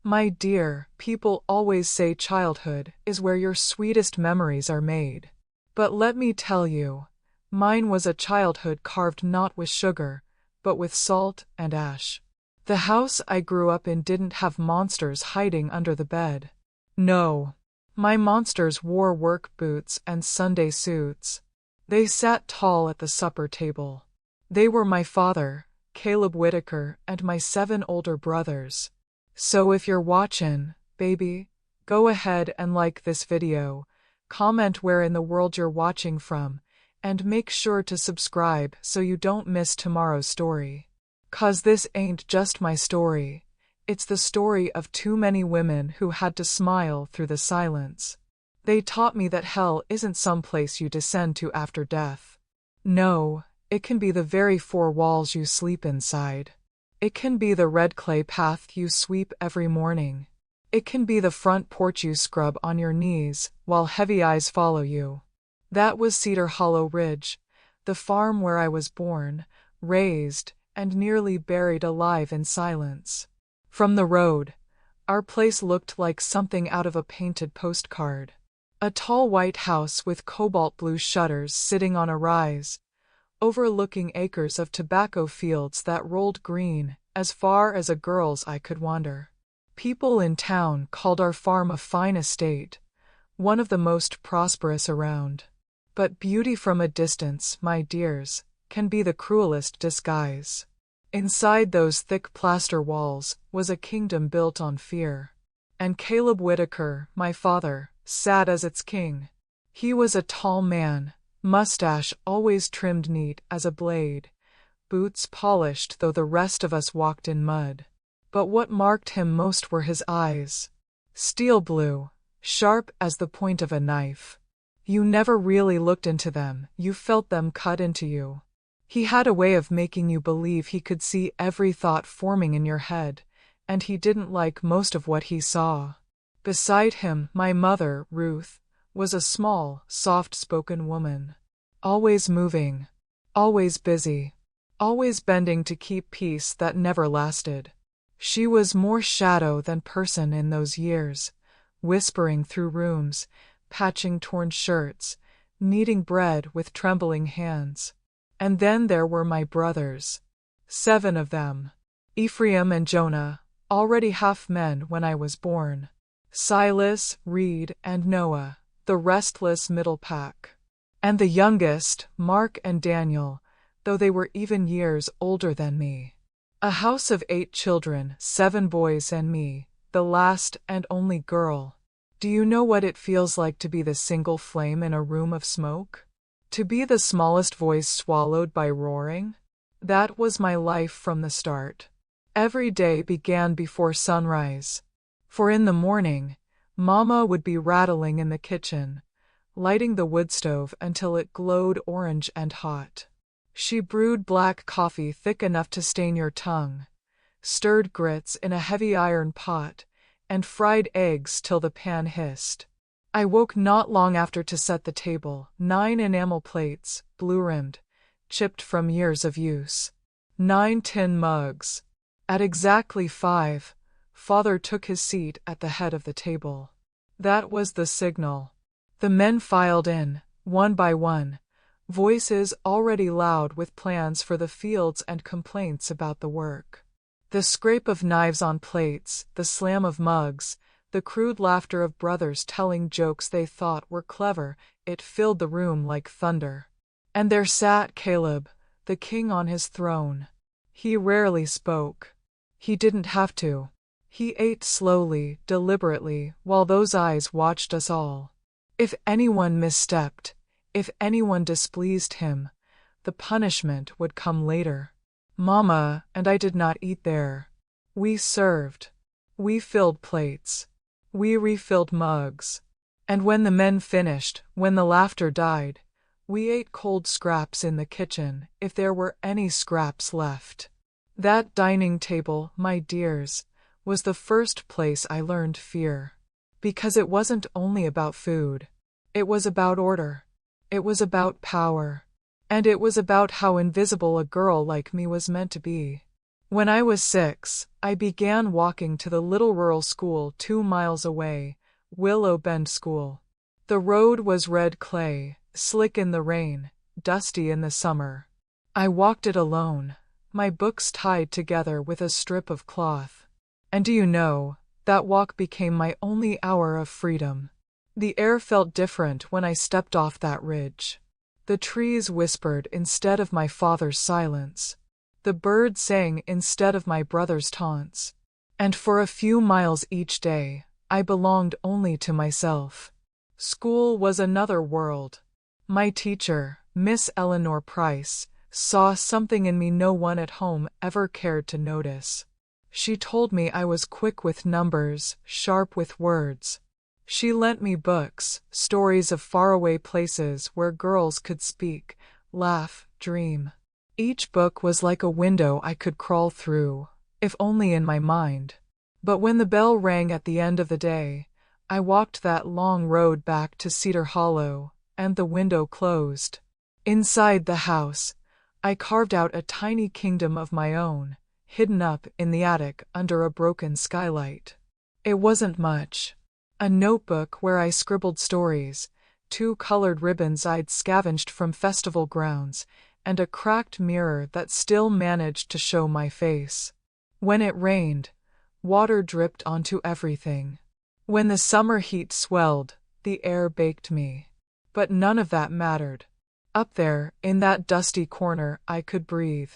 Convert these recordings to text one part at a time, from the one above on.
My dear, people always say childhood is where your sweetest memories are made. But let me tell you, mine was a childhood carved not with sugar, but with salt and ash. The house I grew up in didn't have monsters hiding under the bed. No. My monsters wore work boots and Sunday suits. They sat tall at the supper table. They were my father, Caleb Whitaker, and my 7 older brothers. So if you're watching, baby, go ahead and like this video, comment where in the world you're watching from, and make sure to subscribe so you don't miss tomorrow's story. 'Cause this ain't just my story, it's the story of too many women who had to smile through the silence. They taught me that hell isn't some place you descend to after death. No, it can be the very 4 walls you sleep inside. It can be the red clay path you sweep every morning. It can be the front porch you scrub on your knees while heavy eyes follow you. That was Cedar Hollow Ridge, the farm where I was born, raised, and nearly buried alive in silence. From the road, our place looked like something out of a painted postcard. A tall white house with cobalt blue shutters sitting on a rise, overlooking acres of tobacco fields that rolled green as far as a girl's eye could wander. People in town called our farm a fine estate, one of the most prosperous around. But beauty from a distance, my dears, can be the cruelest disguise. Inside those thick plaster walls was a kingdom built on fear. And Caleb Whitaker, my father, sat as its king. He was a tall man, mustache always trimmed neat as a blade, boots polished though the rest of us walked in mud. But what marked him most were his eyes. Steel blue, sharp as the point of a knife. You never really looked into them, you felt them cut into you. He had a way of making you believe he could see every thought forming in your head, and he didn't like most of what he saw. Beside him, my mother, Ruth, was a small, soft-spoken woman. Always moving, always busy, always bending to keep peace that never lasted. She was more shadow than person in those years, whispering through rooms, patching torn shirts, kneading bread with trembling hands. And then there were my brothers. 7 of them. Ephraim and Jonah, already half men when I was born. Silas, Reed, and Noah, the restless middle pack. And the youngest, Mark and Daniel, though they were even years older than me. A house of 8 children, 7 boys and me, the last and only girl. Do you know what it feels like to be the single flame in a room of smoke? To be the smallest voice swallowed by roaring? That was my life from the start. Every day began before sunrise. For in the morning, Mama would be rattling in the kitchen, lighting the wood stove until it glowed orange and hot. She brewed black coffee thick enough to stain your tongue, stirred grits in a heavy iron pot, and fried eggs till the pan hissed. I woke not long after to set the table, 9 enamel plates, blue-rimmed, chipped from years of use. 9 tin mugs. At exactly 5, Father took his seat at the head of the table. That was the signal. The men filed in, one by one, voices already loud with plans for the fields and complaints about the work. The scrape of knives on plates, the slam of mugs, the crude laughter of brothers telling jokes they thought were clever, it filled the room like thunder. And there sat Caleb, the king on his throne. He rarely spoke. He didn't have to. He ate slowly, deliberately, while those eyes watched us all. If anyone misstepped, if anyone displeased him, the punishment would come later. Mama and I did not eat there. We served. We filled plates. We refilled mugs. And when the men finished, when the laughter died, we ate cold scraps in the kitchen, if there were any scraps left. That dining table, my dears, was the first place I learned fear. Because it wasn't only about food. It was about order. It was about power. And it was about how invisible a girl like me was meant to be. When I was 6, I began walking to the little rural school 2 miles away, Willow Bend School. The road was red clay, slick in the rain, dusty in the summer. I walked it alone, my books tied together with a strip of cloth. And do you know, that walk became my only hour of freedom. The air felt different when I stepped off that ridge. The trees whispered instead of my father's silence. The birds sang instead of my brother's taunts. And for a few miles each day, I belonged only to myself. School was another world. My teacher, Miss Eleanor Price, saw something in me no one at home ever cared to notice. She told me I was quick with numbers, sharp with words. She lent me books, stories of faraway places where girls could speak, laugh, dream. Each book was like a window I could crawl through, if only in my mind. But when the bell rang at the end of the day, I walked that long road back to Cedar Hollow, and the window closed. Inside the house, I carved out a tiny kingdom of my own, hidden up in the attic under a broken skylight. It wasn't much. A notebook where I scribbled stories, 2 colored ribbons I'd scavenged from festival grounds, and a cracked mirror that still managed to show my face. When it rained, water dripped onto everything. When the summer heat swelled, the air baked me. But none of that mattered. Up there, in that dusty corner, I could breathe.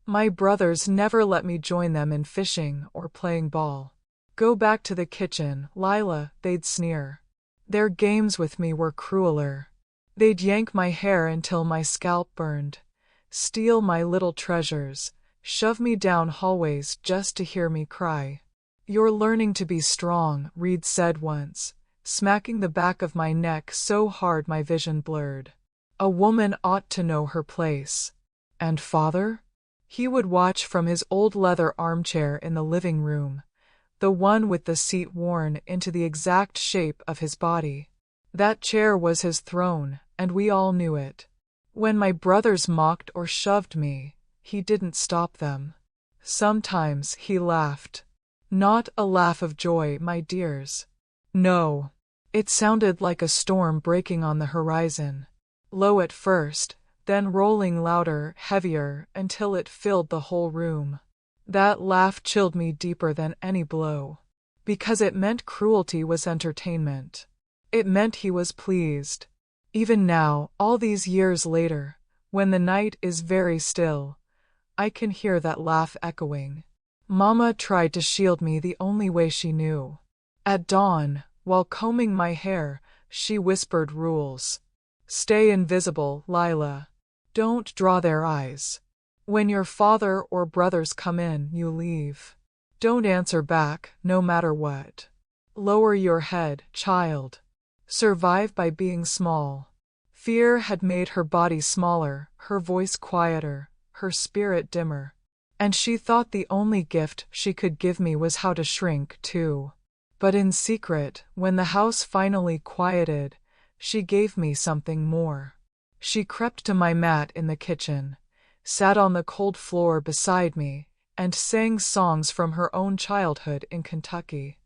My brothers never let me join them in fishing or playing ball. Go back to the kitchen, Lila, they'd sneer. Their games with me were crueler. They'd yank my hair until my scalp burned, steal my little treasures, shove me down hallways just to hear me cry. "You're learning to be strong," Reed said once, smacking the back of my neck so hard my vision blurred. "A woman ought to know her place." And father? He would watch from his old leather armchair in the living room, the one with the seat worn into the exact shape of his body. That chair was his throne, and we all knew it. When my brothers mocked or shoved me, he didn't stop them. Sometimes he laughed. Not a laugh of joy, my dears. No. It sounded like a storm breaking on the horizon. Low at first, then rolling louder, heavier, until it filled the whole room. That laugh chilled me deeper than any blow. Because it meant cruelty was entertainment. It meant he was pleased. Even now, all these years later, when the night is very still, I can hear that laugh echoing. Mama tried to shield me the only way she knew. At dawn, while combing my hair, she whispered rules. "Stay invisible, Lila. Don't draw their eyes. When your father or brothers come in, you leave. Don't answer back, no matter what. Lower your head, child. Survive by being small." Fear had made her body smaller, her voice quieter, her spirit dimmer. And she thought the only gift she could give me was how to shrink, too. But in secret, when the house finally quieted, she gave me something more. She crept to my mat in the kitchen, sat on the cold floor beside me, and sang songs from her own childhood in Kentucky.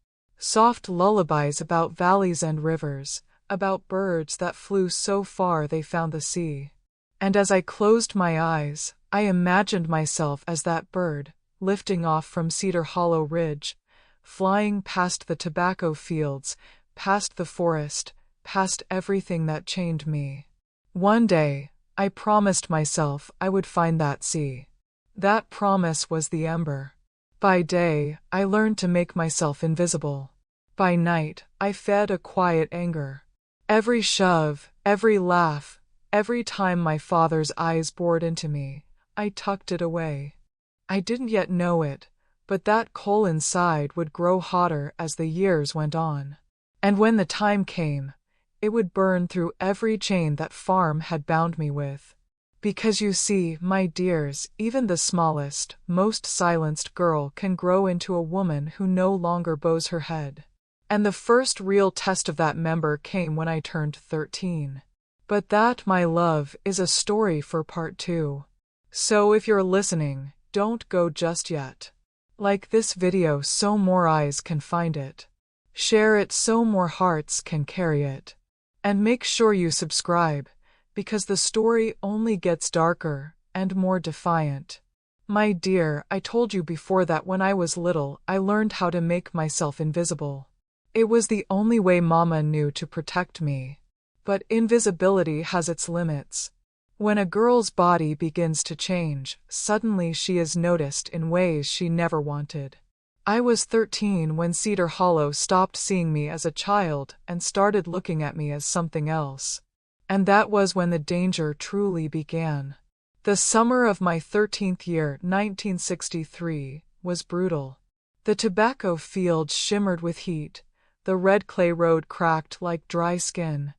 Soft lullabies about valleys and rivers, about birds that flew so far they found the sea. And as I closed my eyes, I imagined myself as that bird, lifting off from Cedar Hollow Ridge, flying past the tobacco fields, past the forest, past everything that chained me. One day, I promised myself I would find that sea. That promise was the ember. By day, I learned to make myself invisible. By night, I fed a quiet anger. Every shove, every laugh, every time my father's eyes bored into me, I tucked it away. I didn't yet know it, but that coal inside would grow hotter as the years went on. And when the time came, it would burn through every chain that farm had bound me with. Because you see, my dears, even the smallest, most silenced girl can grow into a woman who no longer bows her head. And the first real test of that member came when I turned 13. But that, my love, is a story for part 2. So if you're listening, don't go just yet. Like this video so more eyes can find it. Share it so more hearts can carry it. And make sure you subscribe, because the story only gets darker and more defiant. My dear, I told you before that when I was little, I learned how to make myself invisible. It was the only way Mama knew to protect me. But invisibility has its limits. When a girl's body begins to change, suddenly she is noticed in ways she never wanted. I was 13 when Cedar Hollow stopped seeing me as a child and started looking at me as something else. And that was when the danger truly began. The summer of my 13th year, 1963, was brutal. The tobacco fields shimmered with heat, the red clay road cracked like dry skin,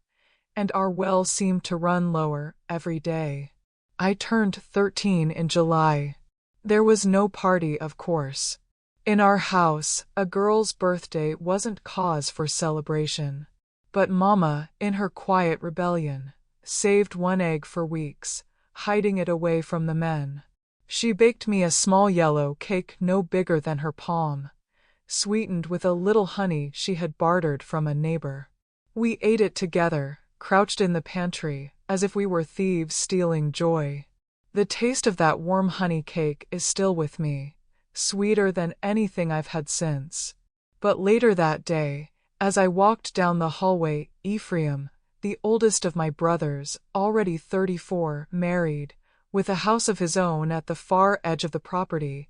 and our well seemed to run lower every day. I turned 13 in July. There was no party, of course. In our house, a girl's birthday wasn't cause for celebration. But Mama, in her quiet rebellion, saved one egg for weeks, hiding it away from the men. She baked me a small yellow cake no bigger than her palm, sweetened with a little honey she had bartered from a neighbor. We ate it together, crouched in the pantry, as if we were thieves stealing joy. The taste of that warm honey cake is still with me, sweeter than anything I've had since. But later that day, as I walked down the hallway, Ephraim, the oldest of my brothers, already 34, married, with a house of his own at the far edge of the property,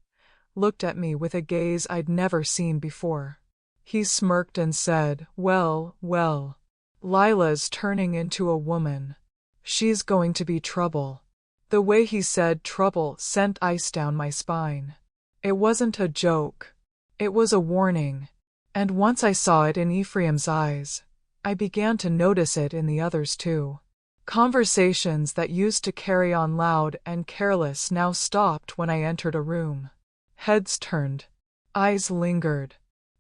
looked at me with a gaze I'd never seen before. He smirked and said, "Well, well, Lila's turning into a woman. She's going to be trouble." The way he said trouble sent ice down my spine. It wasn't a joke. It was a warning. And once I saw it in Ephraim's eyes, I began to notice it in the others too. Conversations that used to carry on loud and careless now stopped when I entered a room. Heads turned. Eyes lingered.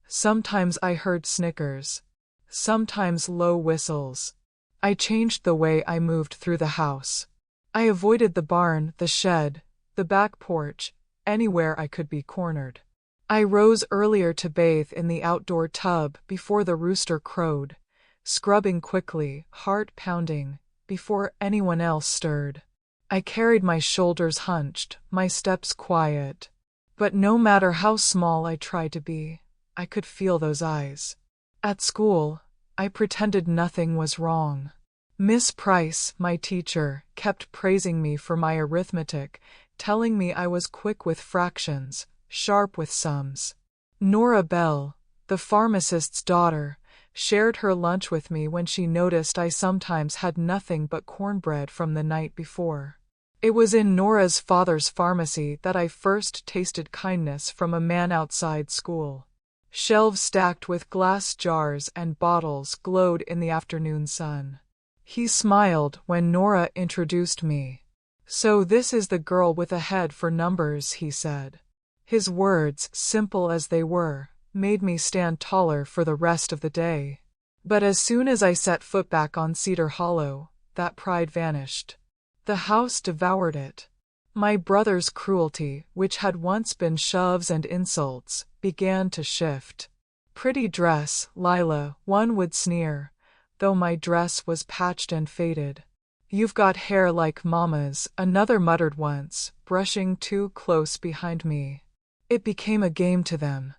Sometimes I heard snickers. Sometimes low whistles. I changed the way I moved through the house. I avoided the barn, the shed, the back porch, anywhere I could be cornered. I rose earlier to bathe in the outdoor tub before the rooster crowed, scrubbing quickly, heart pounding, before anyone else stirred. I carried my shoulders hunched, my steps quiet. But no matter how small I tried to be, I could feel those eyes. At school, I pretended nothing was wrong. Miss Price, my teacher, kept praising me for my arithmetic, telling me I was quick with fractions, sharp with sums. Nora Bell, the pharmacist's daughter, shared her lunch with me when she noticed I sometimes had nothing but cornbread from the night before. It was in Nora's father's pharmacy that I first tasted kindness from a man outside school. Shelves stacked with glass jars and bottles glowed in the afternoon sun. He smiled when Nora introduced me. "So this is the girl with a head for numbers," he said. His words, simple as they were, made me stand taller for the rest of the day. But as soon as I set foot back on Cedar Hollow, that pride vanished. The house devoured it. My brother's cruelty, which had once been shoves and insults, began to shift. "Pretty dress, Lila," one would sneer, though my dress was patched and faded. "You've got hair like Mama's," another muttered once, brushing too close behind me. It became a game to them.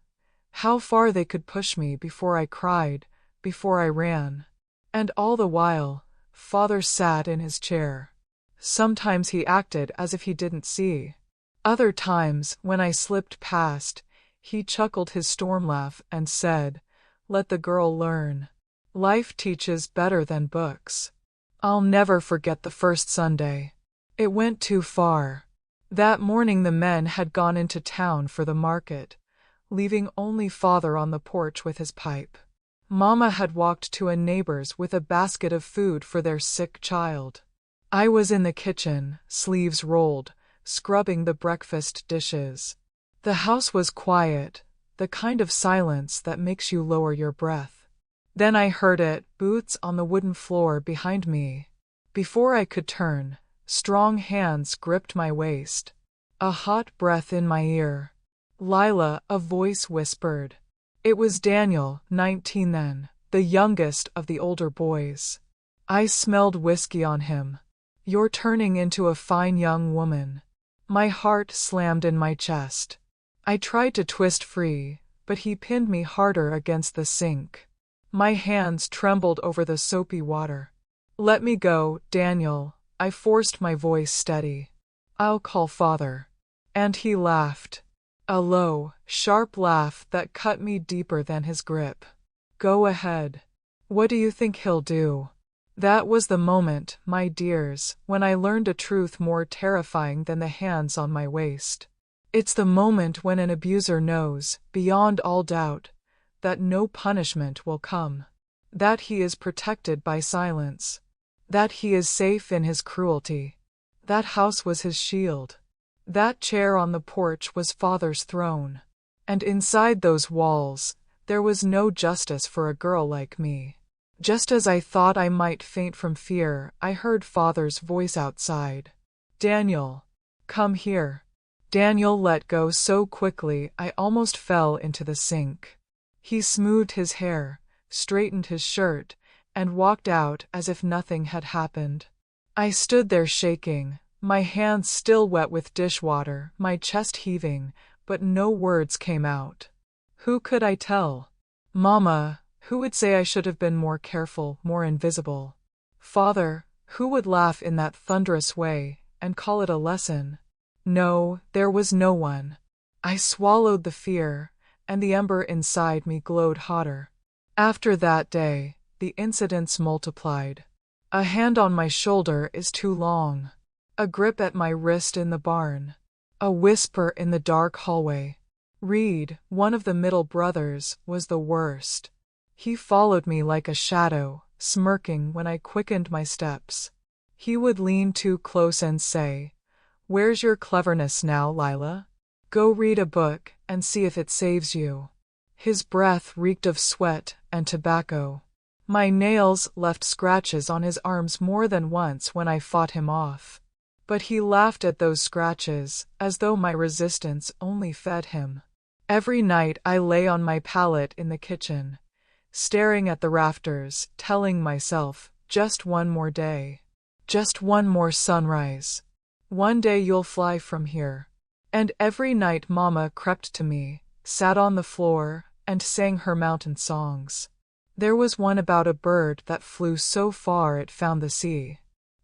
How far they could push me before I cried, before I ran. And all the while, Father sat in his chair. Sometimes he acted as if he didn't see. Other times, when I slipped past, he chuckled his storm laugh and said, "Let the girl learn. Life teaches better than books." I'll never forget the first Sunday. It went too far. That morning the men had gone into town for the market, leaving only Father on the porch with his pipe. Mama had walked to a neighbor's with a basket of food for their sick child. I was in the kitchen, sleeves rolled, scrubbing the breakfast dishes. The house was quiet, the kind of silence that makes you lower your breath. Then I heard it, boots on the wooden floor behind me. Before I could turn, strong hands gripped my waist. A hot breath in my ear. Lila, a voice whispered. It was Daniel, 19 then, the youngest of the older boys. I smelled whiskey on him. You're turning into a fine young woman. My heart slammed in my chest. I tried to twist free, but he pinned me harder against the sink. My hands trembled over the soapy water. Let me go, Daniel, I forced my voice steady. I'll call father. And he laughed. A low, sharp laugh that cut me deeper than his grip. Go ahead. What do you think he'll do? That was the moment, my dears, when I learned a truth more terrifying than the hands on my waist. It's the moment when an abuser knows, beyond all doubt, that no punishment will come. That he is protected by silence. That he is safe in his cruelty. That house was his shield. That chair on the porch was father's throne. And inside those walls, there was no justice for a girl like me. Just as I thought I might faint from fear, I heard father's voice outside. Daniel, come here. Daniel let go so quickly I almost fell into the sink. He smoothed his hair, straightened his shirt, and walked out as if nothing had happened. I stood there shaking, my hands still wet with dishwater, my chest heaving, but no words came out. Who could I tell? Mama, who would say I should have been more careful, more invisible? Father, who would laugh in that thunderous way and call it a lesson? No, there was no one. I swallowed the fear, and the ember inside me glowed hotter. After that day, the incidents multiplied. A hand on my shoulder is too long. A grip at my wrist in the barn. A whisper in the dark hallway. Reed, one of the middle brothers, was the worst. He followed me like a shadow, smirking when I quickened my steps. He would lean too close and say, "Where's your cleverness now, Lila? Go read a book and see if it saves you." His breath reeked of sweat and tobacco. My nails left scratches on his arms more than once when I fought him off. But he laughed at those scratches, as though my resistance only fed him. Every night I lay on my pallet in the kitchen, staring at the rafters, telling myself, just one more day. Just one more sunrise. One day you'll fly from here. And every night Mama crept to me, sat on the floor, and sang her mountain songs. There was one about a bird that flew so far it found the sea.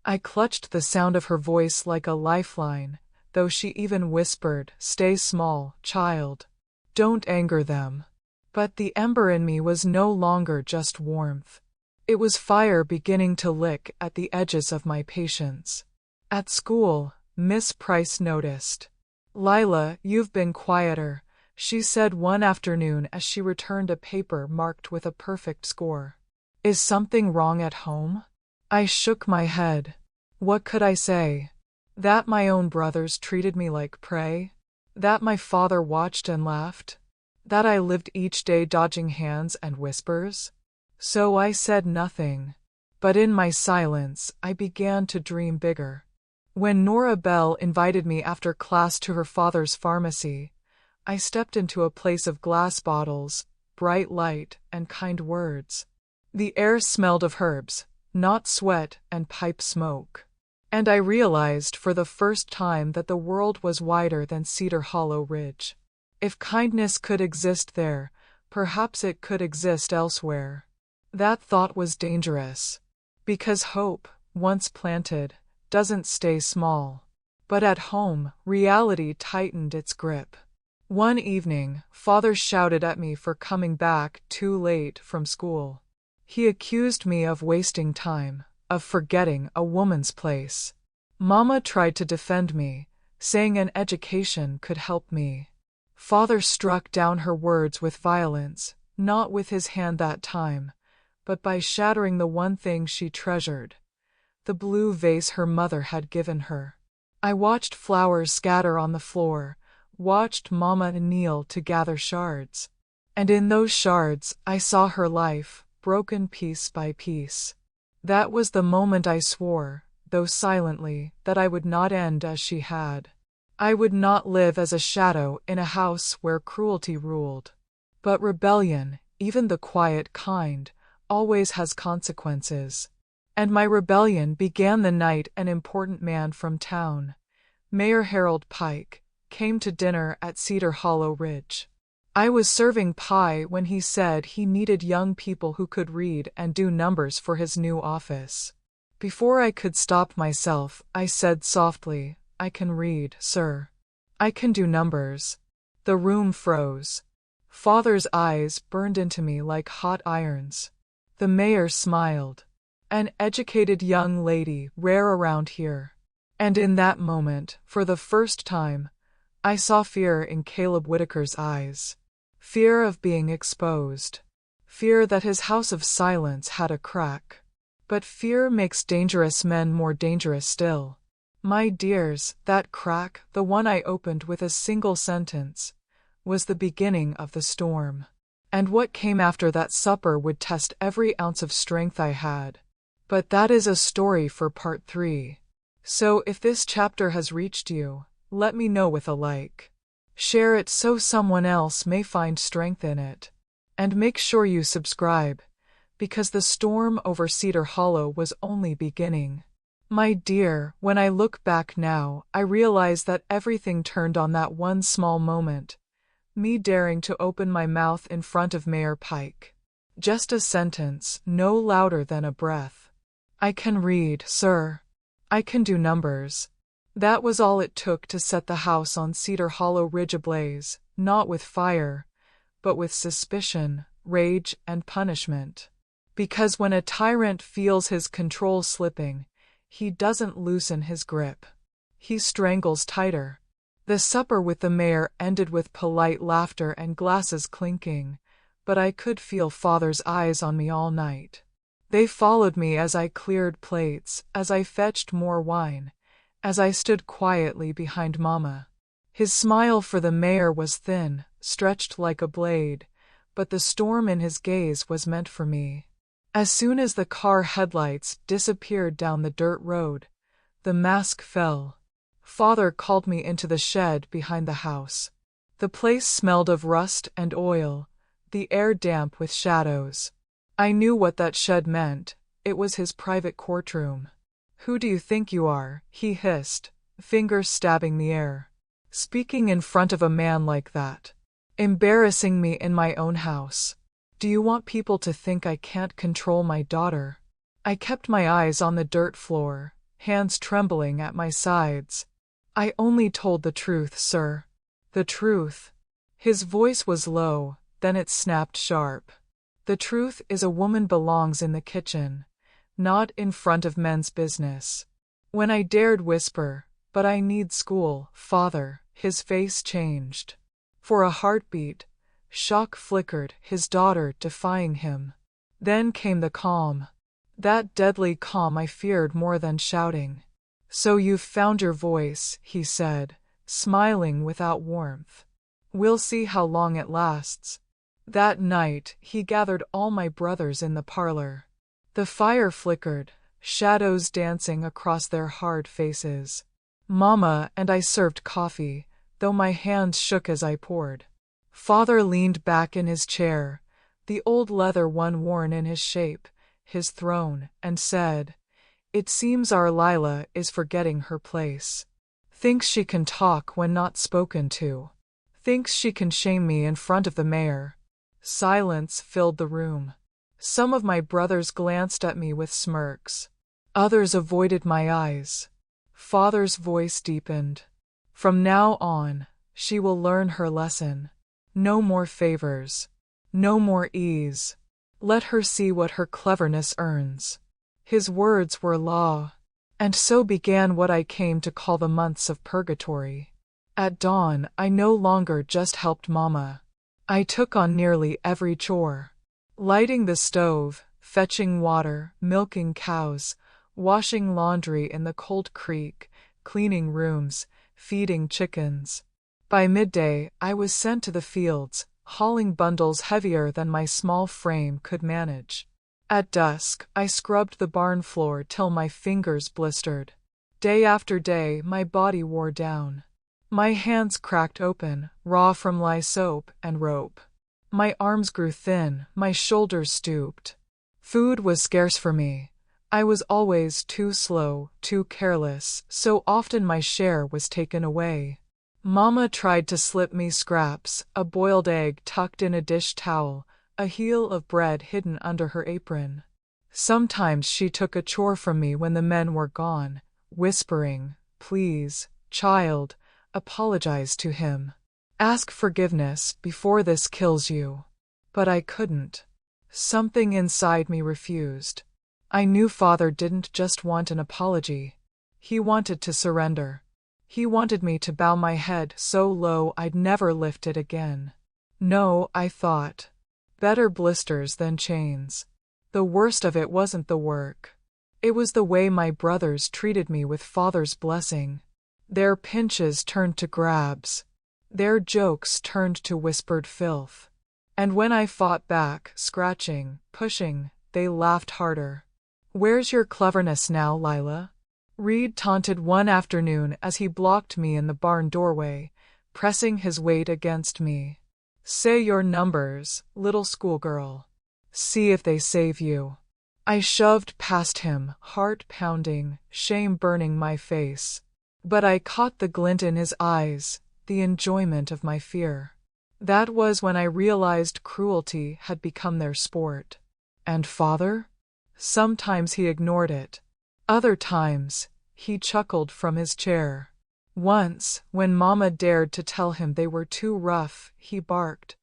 I clutched the sound of her voice like a lifeline, though she even whispered, "Stay small, child. Don't anger them." But the ember in me was no longer just warmth. It was fire beginning to lick at the edges of my patience. At school, Miss Price noticed. "Lila, you've been quieter," she said one afternoon as she returned a paper marked with a perfect score. "Is something wrong at home?" I shook my head. What could I say? That my own brothers treated me like prey? That my father watched and laughed? That I lived each day dodging hands and whispers? So I said nothing. But in my silence, I began to dream bigger. When Nora Bell invited me after class to her father's pharmacy, I stepped into a place of glass bottles, bright light, and kind words. The air smelled of herbs, not sweat and pipe smoke. And I realized for the first time that the world was wider than Cedar Hollow Ridge. If kindness could exist there, perhaps it could exist elsewhere. That thought was dangerous. Because hope, once planted, doesn't stay small. But at home, reality tightened its grip. One evening, Father shouted at me for coming back too late from school. He accused me of wasting time, of forgetting a woman's place. Mama tried to defend me, saying an education could help me. Father struck down her words with violence, not with his hand that time, but by shattering the one thing she treasured, the blue vase her mother had given her. I watched flowers scatter on the floor, watched Mama kneel to gather shards. And in those shards, I saw her life, broken piece by piece. That was the moment I swore, though silently, that I would not end as she had. I would not live as a shadow in a house where cruelty ruled. But rebellion, even the quiet kind, always has consequences. And my rebellion began the night an important man from town, Mayor Harold Pike, came to dinner at Cedar Hollow Ridge. I was serving pie when he said he needed young people who could read and do numbers for his new office. Before I could stop myself, I said softly, "I can read, sir. I can do numbers." The room froze. Father's eyes burned into me like hot irons. The mayor smiled. "An educated young lady, rare around here." And in that moment, for the first time, I saw fear in Caleb Whitaker's eyes. Fear of being exposed. Fear that his house of silence had a crack. But fear makes dangerous men more dangerous still. My dears, that crack, the one I opened with a single sentence, was the beginning of the storm. And what came after that supper would test every ounce of strength I had. But that is a story for part 3. So if this chapter has reached you, let me know with a like. Share it so someone else may find strength in it. And make sure you subscribe, because the storm over Cedar Hollow was only beginning. My dear, when I look back now, I realize that everything turned on that one small moment, me daring to open my mouth in front of Mayor Pike. Just a sentence, no louder than a breath. "I can read, sir. I can do numbers." That was all it took to set the house on Cedar Hollow Ridge ablaze, not with fire, but with suspicion, rage, and punishment. Because when a tyrant feels his control slipping, he doesn't loosen his grip. He strangles tighter. The supper with the mayor ended with polite laughter and glasses clinking, but I could feel Father's eyes on me all night. They followed me as I cleared plates, as I fetched more wine, as I stood quietly behind Mama. His smile for the mayor was thin, stretched like a blade, but the storm in his gaze was meant for me. As soon as the car headlights disappeared down the dirt road, the mask fell. Father called me into the shed behind the house. The place smelled of rust and oil, the air damp with shadows. I knew what that shed meant. It was his private courtroom. "Who do you think you are?" he hissed, fingers stabbing the air. "Speaking in front of a man like that. Embarrassing me in my own house. Do you want people to think I can't control my daughter?" I kept my eyes on the dirt floor, hands trembling at my sides. "I only told the truth, sir. The truth." His voice was low, then it snapped sharp. "The truth is a woman belongs in the kitchen, not in front of men's business." When I dared whisper, "But I need school, Father," his face changed. For a heartbeat, shock flickered, his daughter defying him. Then came the calm. That deadly calm I feared more than shouting. "So you've found your voice," he said, smiling without warmth. "We'll see how long it lasts." That night, he gathered all my brothers in the parlor. The fire flickered, shadows dancing across their hard faces. Mama and I served coffee, though my hands shook as I poured. Father leaned back in his chair, the old leather one worn in his shape, his throne, and said, "It seems our Lila is forgetting her place. Thinks she can talk when not spoken to. Thinks she can shame me in front of the mayor." Silence filled the room. Some of my brothers glanced at me with smirks. Others avoided my eyes. Father's voice deepened. "From now on, she will learn her lesson. No more favors. No more ease. Let her see what her cleverness earns." His words were law. And so began what I came to call the months of purgatory. At dawn, I no longer just helped Mama. I took on nearly every chore. Lighting the stove, fetching water, milking cows, washing laundry in the cold creek, cleaning rooms, feeding chickens. By midday, I was sent to the fields, hauling bundles heavier than my small frame could manage. At dusk, I scrubbed the barn floor till my fingers blistered. Day after day, my body wore down. My hands cracked open, raw from lye soap and rope. My arms grew thin, my shoulders stooped. Food was scarce for me. I was always too slow, too careless, so often my share was taken away. Mama tried to slip me scraps, a boiled egg tucked in a dish towel, a heel of bread hidden under her apron. Sometimes she took a chore from me when the men were gone, whispering, "Please, child, apologize to him. Ask forgiveness before this kills you." But I couldn't. Something inside me refused. I knew Father didn't just want an apology. He wanted to surrender. He wanted me to bow my head so low I'd never lift it again. No, I thought. Better blisters than chains. The worst of it wasn't the work. It was the way my brothers treated me with Father's blessing. Their pinches turned to grabs. Their jokes turned to whispered filth. And when I fought back, scratching, pushing, they laughed harder. "Where's your cleverness now, Lila?" Reed taunted one afternoon as he blocked me in the barn doorway, pressing his weight against me. "Say your numbers, little schoolgirl. See if they save you." I shoved past him, heart pounding, shame burning my face. But I caught the glint in his eyes, the enjoyment of my fear. That was when I realized cruelty had become their sport. And Father? Sometimes he ignored it. Other times, he chuckled from his chair. Once, when Mama dared to tell him they were too rough, he barked,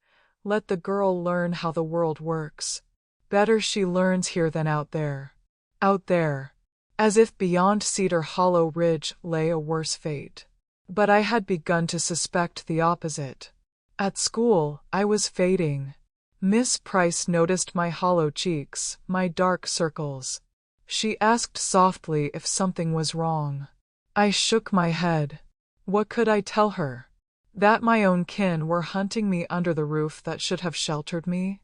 "Let the girl learn how the world works. Better she learns here than out there." Out there. As if beyond Cedar Hollow Ridge lay a worse fate. But I had begun to suspect the opposite. At school, I was fading. Miss Price noticed my hollow cheeks, my dark circles. She asked softly if something was wrong. I shook my head. What could I tell her? That my own kin were hunting me under the roof that should have sheltered me?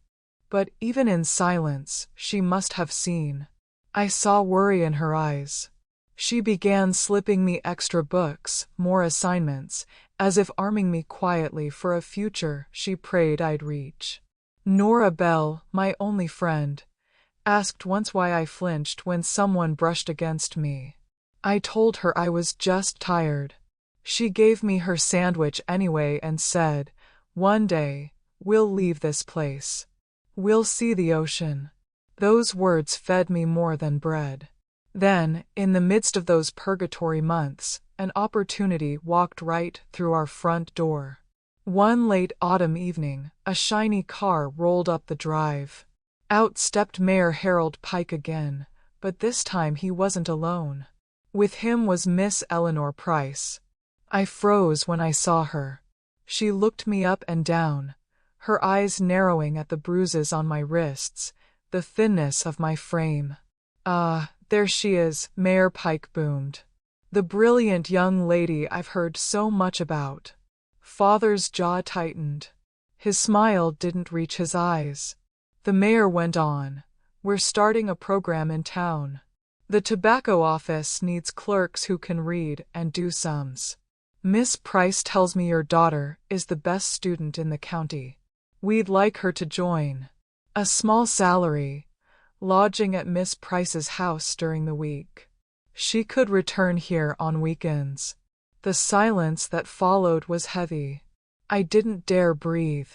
But even in silence, she must have seen. I saw worry in her eyes. She began slipping me extra books, more assignments, as if arming me quietly for a future she prayed I'd reach. Nora Bell, my only friend, asked once why I flinched when someone brushed against me. I told her I was just tired. She gave me her sandwich anyway and said, "One day, we'll leave this place. We'll see the ocean." Those words fed me more than bread. Then, in the midst of those purgatory months, an opportunity walked right through our front door. One late autumn evening, a shiny car rolled up the drive. Out stepped Mayor Harold Pike again, but this time he wasn't alone. With him was Miss Eleanor Price. I froze when I saw her. She looked me up and down, her eyes narrowing at the bruises on my wrists, the thinness of my frame. "Ah, there she is," Mayor Pike boomed. "The brilliant young lady I've heard so much about." Father's jaw tightened. His smile didn't reach his eyes. The mayor went on, "We're starting a program in town. The tobacco office needs clerks who can read and do sums. Miss Price tells me your daughter is the best student in the county. We'd like her to join. A small salary, lodging at Miss Price's house during the week. She could return here on weekends." The silence that followed was heavy. I didn't dare breathe.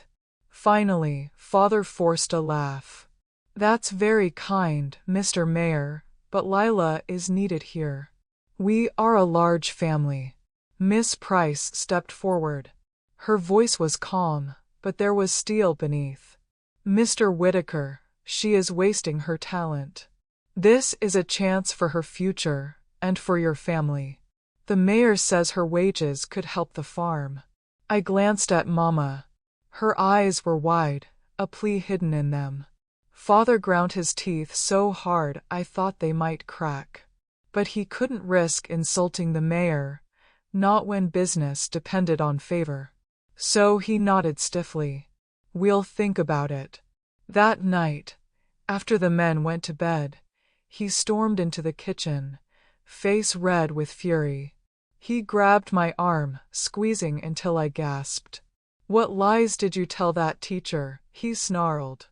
Finally, Father forced a laugh. "That's very kind, Mr. Mayor, but Lila is needed here. We are a large family." Miss Price stepped forward. Her voice was calm, but there was steel beneath. "Mr. Whitaker, she is wasting her talent. This is a chance for her future, and for your family. The mayor says her wages could help the farm." I glanced at Mama. Her eyes were wide, a plea hidden in them. Father ground his teeth so hard I thought they might crack. But he couldn't risk insulting the mayor, not when business depended on favor. So he nodded stiffly. "We'll think about it." That night, after the men went to bed, he stormed into the kitchen, face red with fury. He grabbed my arm, squeezing until I gasped. What lies did you tell that teacher? He snarled.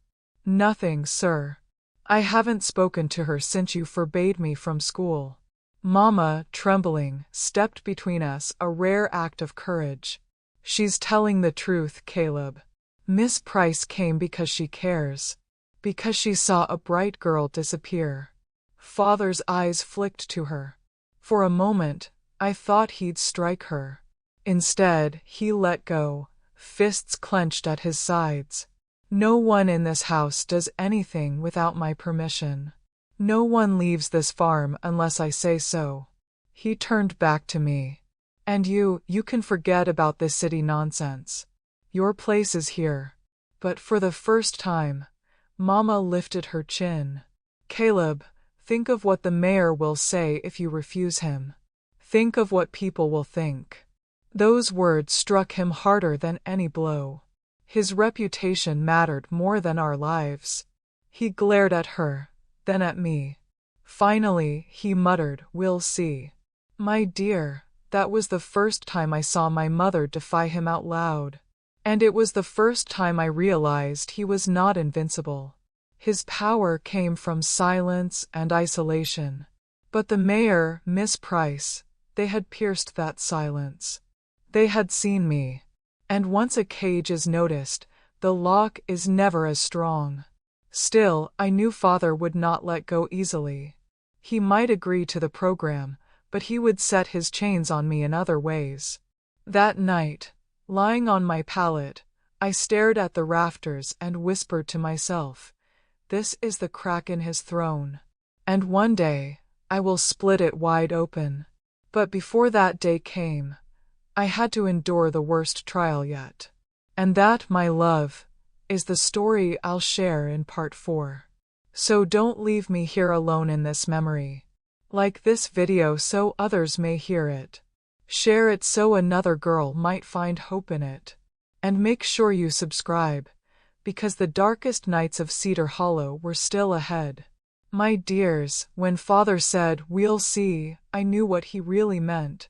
Nothing, sir. I haven't spoken to her since you forbade me from school. Mama, trembling, stepped between us, a rare act of courage. She's telling the truth, Caleb. Miss Price came because she cares. Because she saw a bright girl disappear. Father's eyes flicked to her. For a moment, I thought he'd strike her. Instead, he let go, fists clenched at his sides. No one in this house does anything without my permission. No one leaves this farm unless I say so. He turned back to me. And you can forget about this city nonsense. Your place is here. But for the first time, Mama lifted her chin. Caleb, think of what the mayor will say if you refuse him. Think of what people will think. Those words struck him harder than any blow. His reputation mattered more than our lives. He glared at her, then at me. Finally, he muttered, "We'll see." My dear, that was the first time I saw my mother defy him out loud. And it was the first time I realized he was not invincible. His power came from silence and isolation. But the mayor, Miss Price, they had pierced that silence. They had seen me. And once a cage is noticed, the lock is never as strong. Still, I knew Father would not let go easily. He might agree to the program, but he would set his chains on me in other ways. That night, lying on my pallet, I stared at the rafters and whispered to myself, "This is the crack in his throne. And one day, I will split it wide open." But before that day came, I had to endure the worst trial yet. And that, my love, is the story I'll share in part 4. So don't leave me here alone in this memory. Like this video so others may hear it. Share it so another girl might find hope in it. And make sure you subscribe, because the darkest nights of Cedar Hollow were still ahead. My dears, when Father said, "We'll see," I knew what he really meant.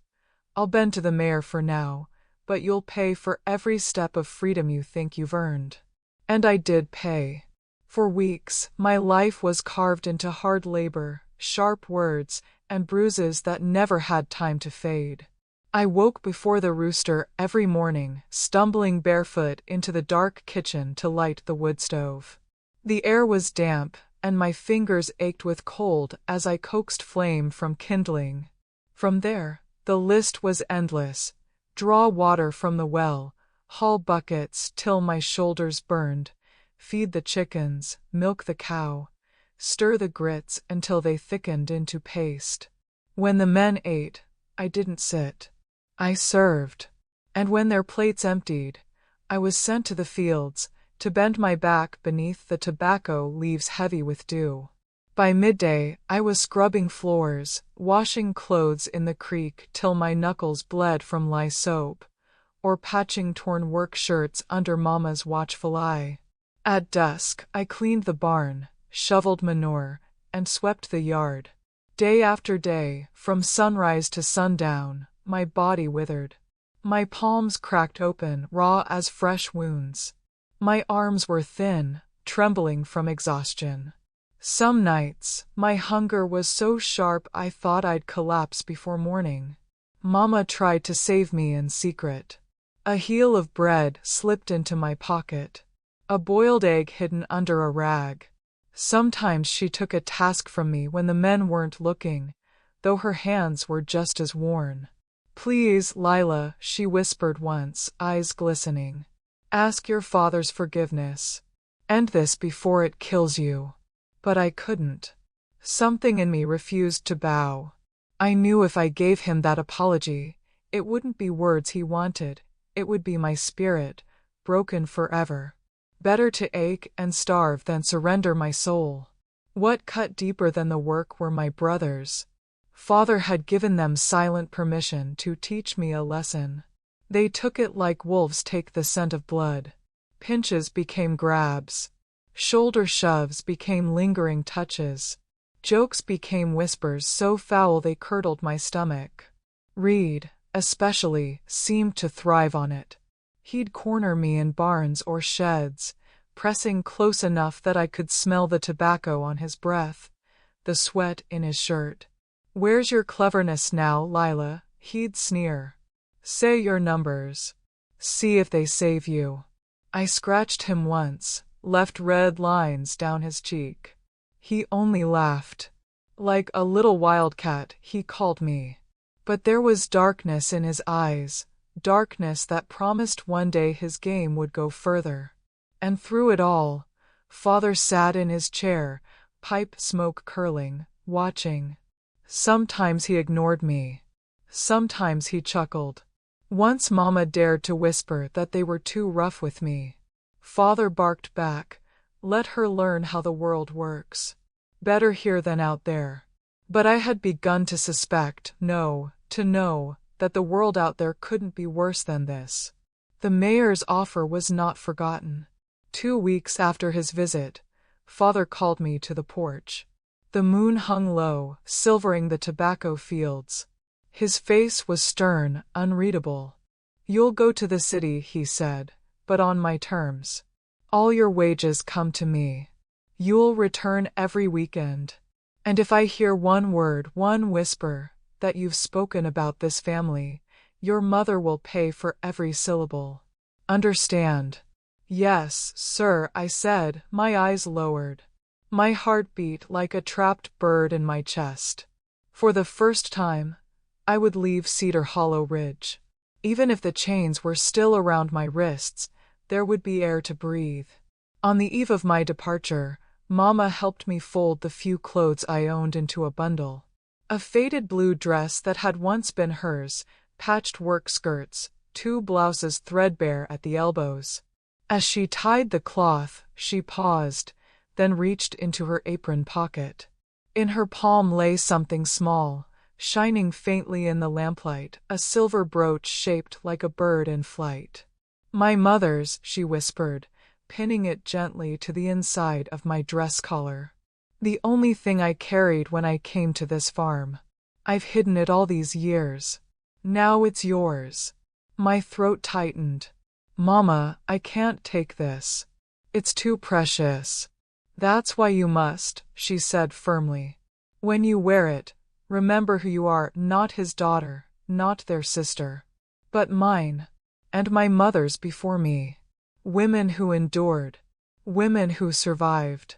I'll bend to the mayor for now, but you'll pay for every step of freedom you think you've earned. And I did pay. For weeks, my life was carved into hard labor, sharp words, and bruises that never had time to fade. I woke before the rooster every morning, stumbling barefoot into the dark kitchen to light the wood stove. The air was damp, and my fingers ached with cold as I coaxed flame from kindling. From there, the list was endless. Draw water from the well, haul buckets till my shoulders burned, feed the chickens, milk the cow, stir the grits until they thickened into paste. When the men ate, I didn't sit. I served. And when their plates emptied, I was sent to the fields, to bend my back beneath the tobacco leaves heavy with dew. By midday, I was scrubbing floors, washing clothes in the creek till my knuckles bled from lye soap, or patching torn work shirts under Mama's watchful eye. At dusk, I cleaned the barn, shoveled manure, and swept the yard. Day after day, from sunrise to sundown, my body withered. My palms cracked open, raw as fresh wounds. My arms were thin, trembling from exhaustion. Some nights, my hunger was so sharp I thought I'd collapse before morning. Mama tried to save me in secret. A heel of bread slipped into my pocket. A boiled egg hidden under a rag. Sometimes she took a task from me when the men weren't looking, though her hands were just as worn. "Please, Lila," she whispered once, eyes glistening. "Ask your father's forgiveness. End this before it kills you." But I couldn't. Something in me refused to bow. I knew if I gave him that apology, it wouldn't be words he wanted, it would be my spirit, broken forever. Better to ache and starve than surrender my soul. What cut deeper than the work were my brothers. Father had given them silent permission to teach me a lesson. They took it like wolves take the scent of blood. Pinches became grabs. Shoulder shoves became lingering touches. Jokes became whispers so foul they curdled my stomach. Reed, especially, seemed to thrive on it. He'd corner me in barns or sheds, pressing close enough that I could smell the tobacco on his breath, the sweat in his shirt. "Where's your cleverness now, Lila?" he'd sneer. "Say your numbers. See if they save you." I scratched him once, left red lines down his cheek. He only laughed. Like a little wildcat, he called me. But there was darkness in his eyes, darkness that promised one day his game would go further. And through it all, Father sat in his chair, pipe smoke curling, watching. Sometimes he ignored me. Sometimes he chuckled. Once Mama dared to whisper that they were too rough with me. Father barked back, "Let her learn how the world works. Better here than out there." But I had begun to suspect, to know, that the world out there couldn't be worse than this. The mayor's offer was not forgotten. 2 weeks after his visit, Father called me to the porch. The moon hung low, silvering the tobacco fields. His face was stern, unreadable. "You'll go to the city," he said, "but on my terms. All your wages come to me. You'll return every weekend. And if I hear one word, one whisper, that you've spoken about this family, your mother will pay for every syllable. Understand?" "Yes, sir," I said, my eyes lowered. My heart beat like a trapped bird in my chest. For the first time, I would leave Cedar Hollow Ridge. Even if the chains were still around my wrists, there would be air to breathe. On the eve of my departure, Mama helped me fold the few clothes I owned into a bundle. A faded blue dress that had once been hers, patched work skirts, 2 blouses threadbare at the elbows. As she tied the cloth, she paused, then reached into her apron pocket. In her palm lay something small, shining faintly in the lamplight, a silver brooch shaped like a bird in flight. "My mother's," she whispered, pinning it gently to the inside of my dress collar. "The only thing I carried when I came to this farm. I've hidden it all these years. Now it's yours." My throat tightened. "Mama, I can't take this. It's too precious." "That's why you must," she said firmly. "When you wear it, remember who you are, not his daughter, not their sister, but mine, and my mother's before me. Women who endured, women who survived."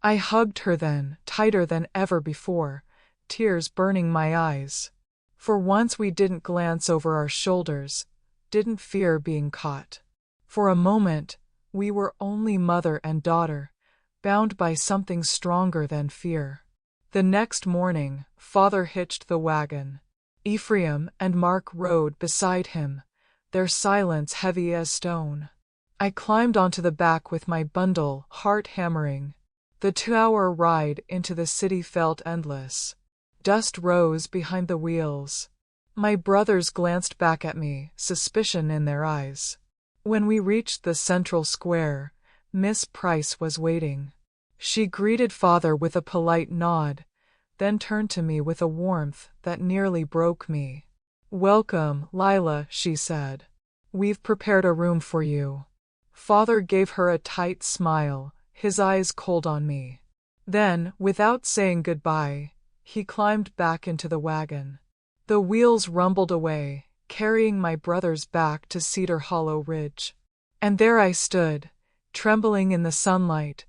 I hugged her then, tighter than ever before, tears burning my eyes. For once we didn't glance over our shoulders, didn't fear being caught. For a moment, we were only mother and daughter, bound by something stronger than fear. The next morning, Father hitched the wagon. Ephraim and Mark rode beside him, their silence heavy as stone. I climbed onto the back with my bundle, heart hammering. The 2-hour ride into the city felt endless. Dust rose behind the wheels. My brothers glanced back at me, suspicion in their eyes. When we reached the central square, Miss Price was waiting. She greeted Father with a polite nod, then turned to me with a warmth that nearly broke me. "Welcome, Lila," she said. "We've prepared a room for you." Father gave her a tight smile, his eyes cold on me. Then, without saying goodbye, he climbed back into the wagon. The wheels rumbled away, carrying my brothers back to Cedar Hollow Ridge. And there I stood, trembling in the sunlight,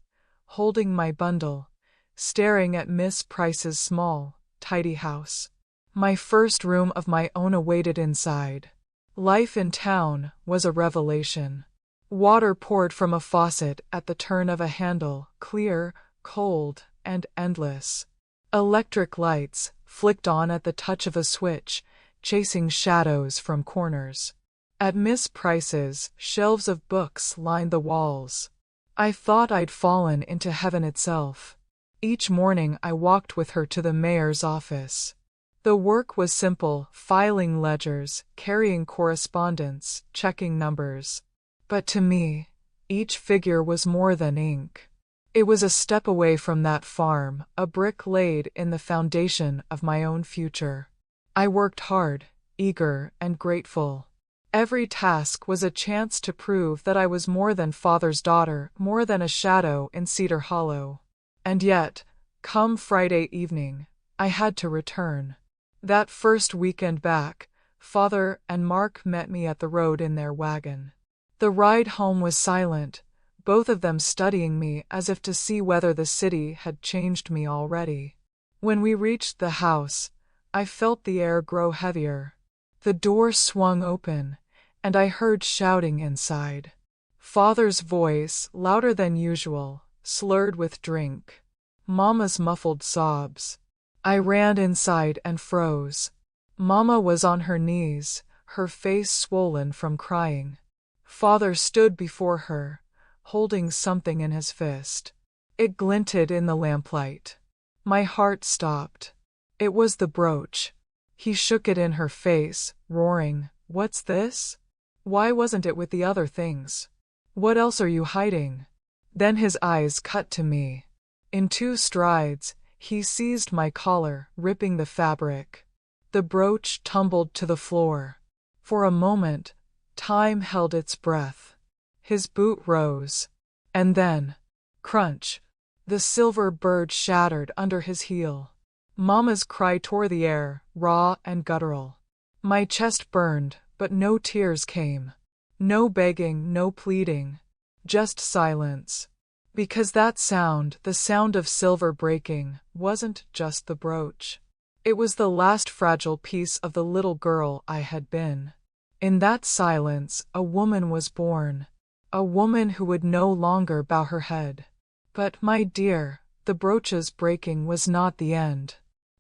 holding my bundle, staring at Miss Price's small, tidy house. My first room of my own awaited inside. Life in town was a revelation. Water poured from a faucet at the turn of a handle, clear, cold, and endless. Electric lights flicked on at the touch of a switch, chasing shadows from corners. At Miss Price's, shelves of books lined the walls. I thought I'd fallen into heaven itself. Each morning I walked with her to the mayor's office. The work was simple, filing ledgers, carrying correspondence, checking numbers. But to me, each figure was more than ink. It was a step away from that farm, a brick laid in the foundation of my own future. I worked hard, eager and grateful. Every task was a chance to prove that I was more than father's daughter, more than a shadow in Cedar Hollow. And yet, come Friday evening, I had to return. That first weekend back, Father and Mark met me at the road in their wagon. The ride home was silent, both of them studying me as if to see whether the city had changed me already. When we reached the house, I felt the air grow heavier. The door swung open, and I heard shouting inside. Father's voice, louder than usual, slurred with drink. Mama's muffled sobs. I ran inside and froze. Mama was on her knees, her face swollen from crying. Father stood before her, holding something in his fist. It glinted in the lamplight. My heart stopped. It was the brooch. He shook it in her face, roaring, "What's this? Why wasn't it with the other things? What else are you hiding?" Then his eyes cut to me. In 2 strides, he seized my collar, ripping the fabric. The brooch tumbled to the floor. For a moment, time held its breath. His boot rose. And then, crunch, the silver bird shattered under his heel. Mama's cry tore the air, raw and guttural. My chest burned, but no tears came. No begging, no pleading. Just silence. Because that sound, the sound of silver breaking, wasn't just the brooch. It was the last fragile piece of the little girl I had been. In that silence, a woman was born. A woman who would no longer bow her head. But, my dear, the brooch's breaking was not the end.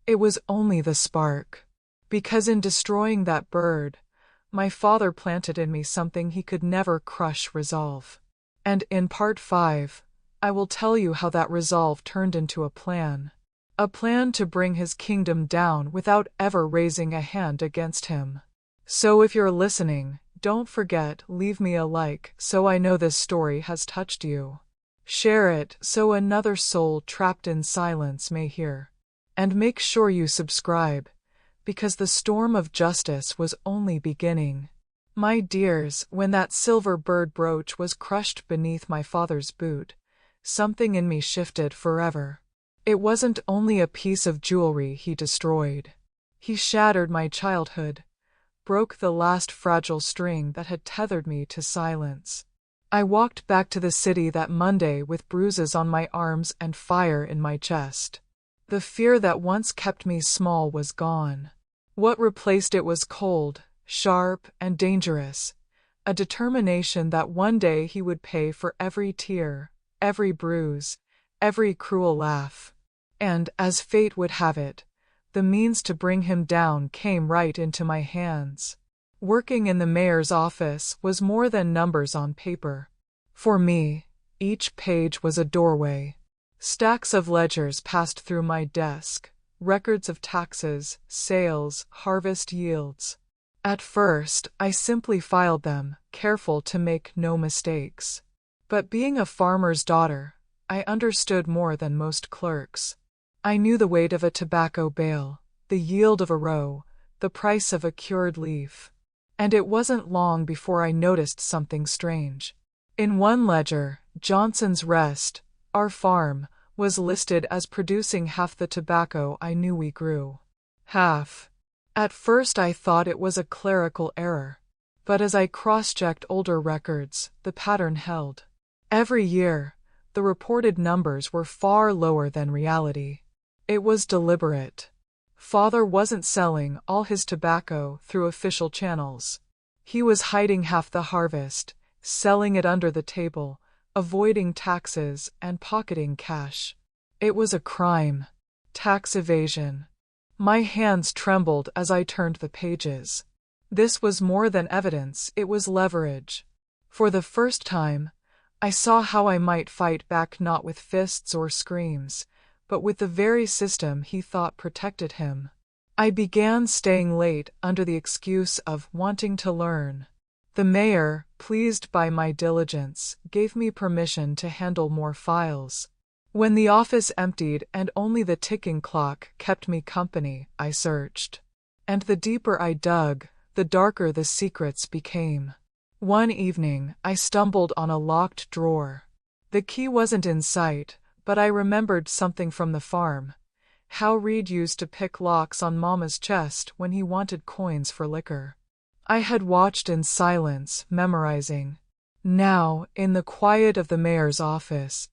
It was only the spark. Because in destroying that bird, my father planted in me something he could never crush: resolve. And in part 5, I will tell you how that resolve turned into a plan. A plan to bring his kingdom down without ever raising a hand against him. So if you're listening, don't forget, leave me a like so I know this story has touched you. Share it so another soul trapped in silence may hear. And make sure you subscribe, because the storm of justice was only beginning. My dears, when that silver bird brooch was crushed beneath my father's boot, something in me shifted forever. It wasn't only a piece of jewelry he destroyed. He shattered my childhood, broke the last fragile string that had tethered me to silence. I walked back to the city that Monday with bruises on my arms and fire in my chest. The fear that once kept me small was gone. What replaced it was cold, sharp, and dangerous, a determination that one day he would pay for every tear, every bruise, every cruel laugh. And, as fate would have it, the means to bring him down came right into my hands. Working in the mayor's office was more than numbers on paper. For me, each page was a doorway. Stacks of ledgers passed through my desk, records of taxes, sales, harvest yields. At first, I simply filed them, careful to make no mistakes. But being a farmer's daughter, I understood more than most clerks. I knew the weight of a tobacco bale, the yield of a row, the price of a cured leaf. And it wasn't long before I noticed something strange. In one ledger, Johnson's Rest, our farm, was listed as producing half the tobacco I knew we grew. Half. At first I thought it was a clerical error. But as I cross-checked older records, the pattern held. Every year, the reported numbers were far lower than reality. It was deliberate. Father wasn't selling all his tobacco through official channels. He was hiding half the harvest, selling it under the table, avoiding taxes and pocketing cash. It was a crime. Tax evasion. My hands trembled as I turned the pages. This was more than evidence, it was leverage. For the first time, I saw how I might fight back, not with fists or screams, but with the very system he thought protected him. I began staying late under the excuse of wanting to learn. The mayor, pleased by my diligence, gave me permission to handle more files. When the office emptied and only the ticking clock kept me company, I searched. And the deeper I dug, the darker the secrets became. One evening, I stumbled on a locked drawer. The key wasn't in sight, but I remembered something from the farm. How Reed used to pick locks on Mama's chest when he wanted coins for liquor. I had watched in silence, memorizing. Now, in the quiet of the mayor's office,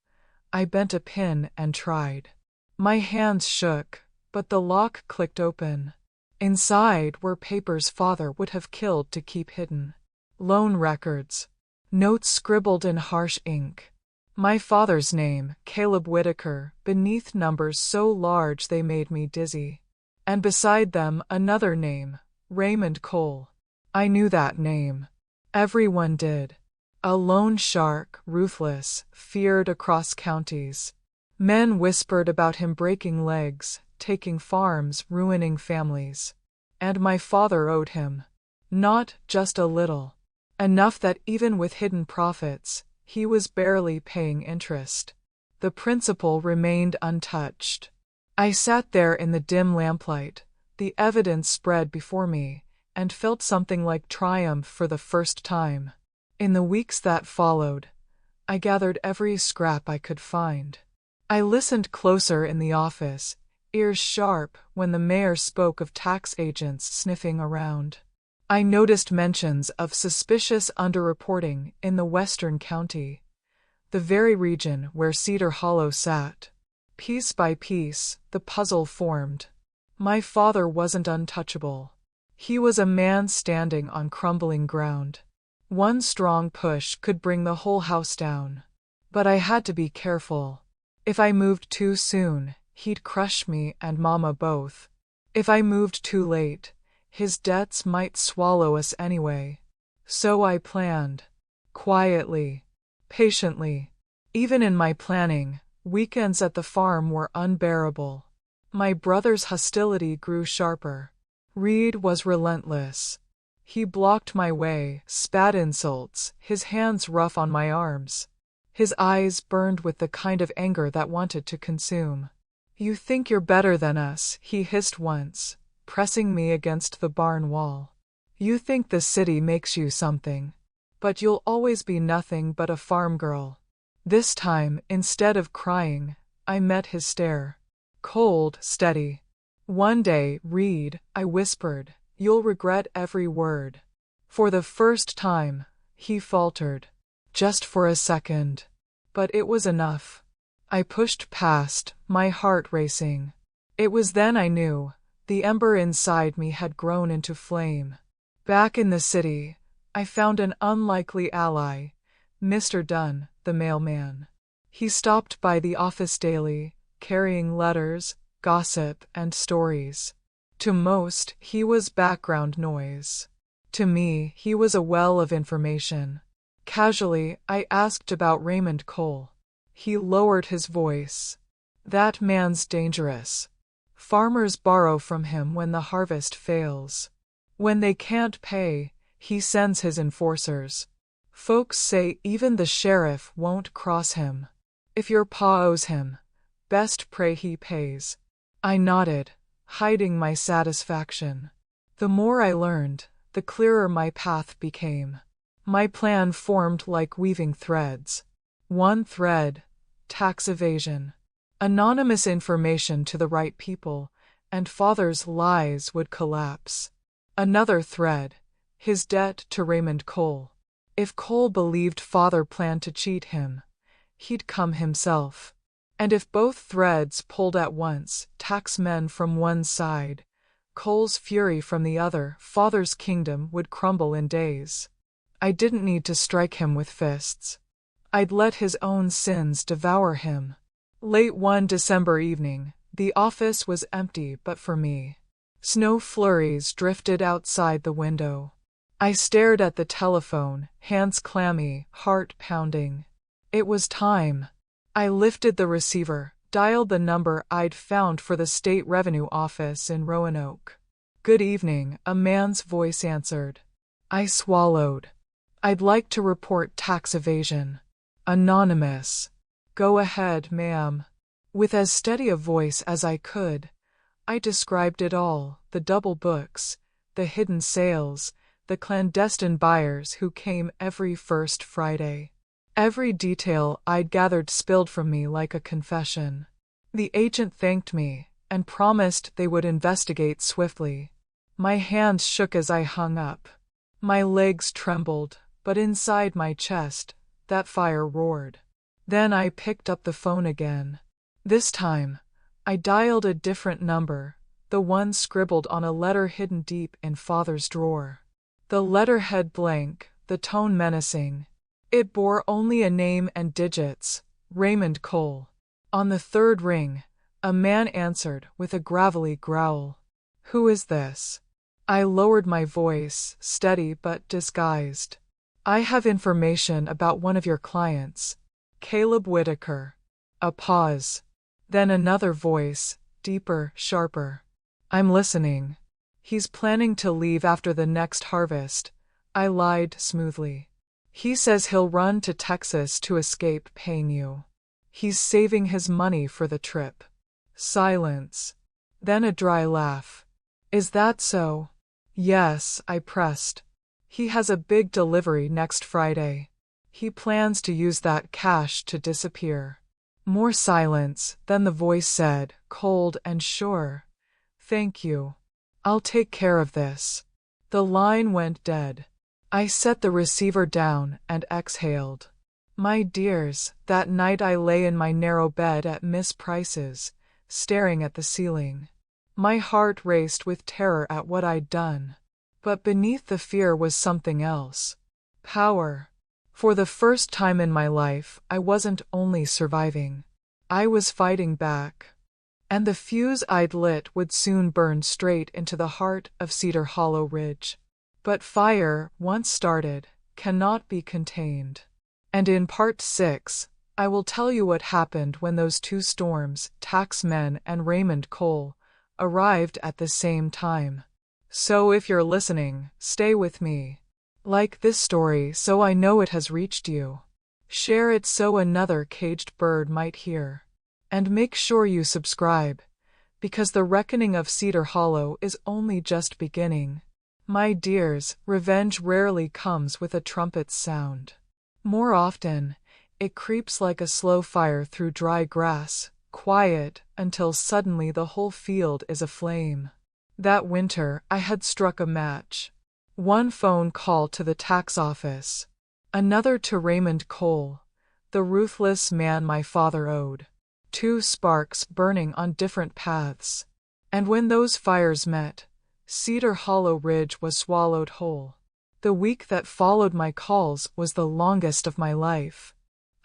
I bent a pin and tried. My hands shook, but the lock clicked open. Inside were papers Father would have killed to keep hidden. Loan records. Notes scribbled in harsh ink. My father's name, Caleb Whitaker, beneath numbers so large they made me dizzy. And beside them another name, Raymond Cole. I knew that name. Everyone did. A lone shark, ruthless, feared across counties. Men whispered about him breaking legs, taking farms, ruining families. And my father owed him. Not just a little. Enough that even with hidden profits, he was barely paying interest. The principal remained untouched. I sat there in the dim lamplight, the evidence spread before me, and felt something like triumph for the first time. In the weeks that followed, I gathered every scrap I could find. I listened closer in the office, ears sharp when the mayor spoke of tax agents sniffing around. I noticed mentions of suspicious underreporting in the Western County, the very region where Cedar Hollow sat. Piece by piece, the puzzle formed. My father wasn't untouchable. He was a man standing on crumbling ground. One strong push could bring the whole house down. But I had to be careful. If I moved too soon, he'd crush me and Mama both. If I moved too late, his debts might swallow us anyway. So I planned. Quietly. Patiently. Even in my planning, weekends at the farm were unbearable. My brother's hostility grew sharper. Reed was relentless. He blocked my way, spat insults, his hands rough on my arms. His eyes burned with the kind of anger that wanted to consume. "You think you're better than us," he hissed once, pressing me against the barn wall. "You think the city makes you something. But you'll always be nothing but a farm girl." This time, instead of crying, I met his stare. Cold, steady. "One day, Reed," I whispered, "you'll regret every word." For the first time, he faltered. Just for a second. But it was enough. I pushed past, my heart racing. It was then I knew. The ember inside me had grown into flame. Back in the city, I found an unlikely ally, Mr. Dunn, the mailman. He stopped by the office daily, carrying letters, gossip, and stories. To most, he was background noise. To me, he was a well of information. Casually, I asked about Raymond Cole. He lowered his voice. "That man's dangerous. Farmers borrow from him when the harvest fails. When they can't pay, he sends his enforcers. Folks say even the sheriff won't cross him. If your pa owes him, best pray he pays." I nodded, hiding my satisfaction. The more I learned, the clearer my path became. My plan formed like weaving threads. One thread, tax evasion. Anonymous information to the right people, and Father's lies would collapse. Another thread, his debt to Raymond Cole. If Cole believed Father planned to cheat him, he'd come himself. And if both threads pulled at once, tax men from one side, Cole's fury from the other, Father's kingdom would crumble in days. I didn't need to strike him with fists. I'd let his own sins devour him. Late one December evening, the office was empty but for me. Snow flurries drifted outside the window. I stared at the telephone, hands clammy, heart pounding. It was time. I lifted the receiver, dialed the number I'd found for the state revenue office in Roanoke. "Good evening," a man's voice answered. I swallowed. "I'd like to report tax evasion." "Anonymous." "Go ahead, ma'am." With as steady a voice as I could, I described it all, the double books, the hidden sales, the clandestine buyers who came every first Friday. Every detail I'd gathered spilled from me like a confession. The agent thanked me and promised they would investigate swiftly. My hands shook as I hung up. My legs trembled, but inside my chest, that fire roared. Then I picked up the phone again. This time, I dialed a different number, the one scribbled on a letter hidden deep in Father's drawer. The letterhead blank, the tone menacing. It bore only a name and digits, Raymond Cole. On the third ring, a man answered with a gravelly growl. "Who is this?" I lowered my voice, steady but disguised. "I have information about one of your clients, Caleb Whitaker." A pause. Then another voice, deeper, sharper. "I'm listening." "He's planning to leave after the next harvest," I lied smoothly. "He says he'll run to Texas to escape paying you. He's saving his money for the trip." Silence. Then a dry laugh. "Is that so?" "Yes," I pressed. "He has a big delivery next Friday. He plans to use that cash to disappear." More silence, then the voice said, cold and sure, "Thank you. I'll take care of this." The line went dead. I set the receiver down and exhaled. My dears, that night I lay in my narrow bed at Miss Price's, staring at the ceiling. My heart raced with terror at what I'd done. But beneath the fear was something else. Power. For the first time in my life, I wasn't only surviving. I was fighting back. And the fuse I'd lit would soon burn straight into the heart of Cedar Hollow Ridge. But fire, once started, cannot be contained. And in Part 6, I will tell you what happened when those two storms, taxmen and Raymond Cole, arrived at the same time. So if you're listening, stay with me. Like this story so I know it has reached you. Share it so another caged bird might hear. And make sure you subscribe, because the reckoning of Cedar Hollow is only just beginning. My dears, revenge rarely comes with a trumpet's sound. More often, it creeps like a slow fire through dry grass, quiet until suddenly the whole field is aflame. That winter, I had struck a match. One phone call to the tax office, another to Raymond Cole, the ruthless man my father owed. Two sparks burning on different paths. And when those fires met, Cedar Hollow Ridge was swallowed whole. The week that followed my calls was the longest of my life.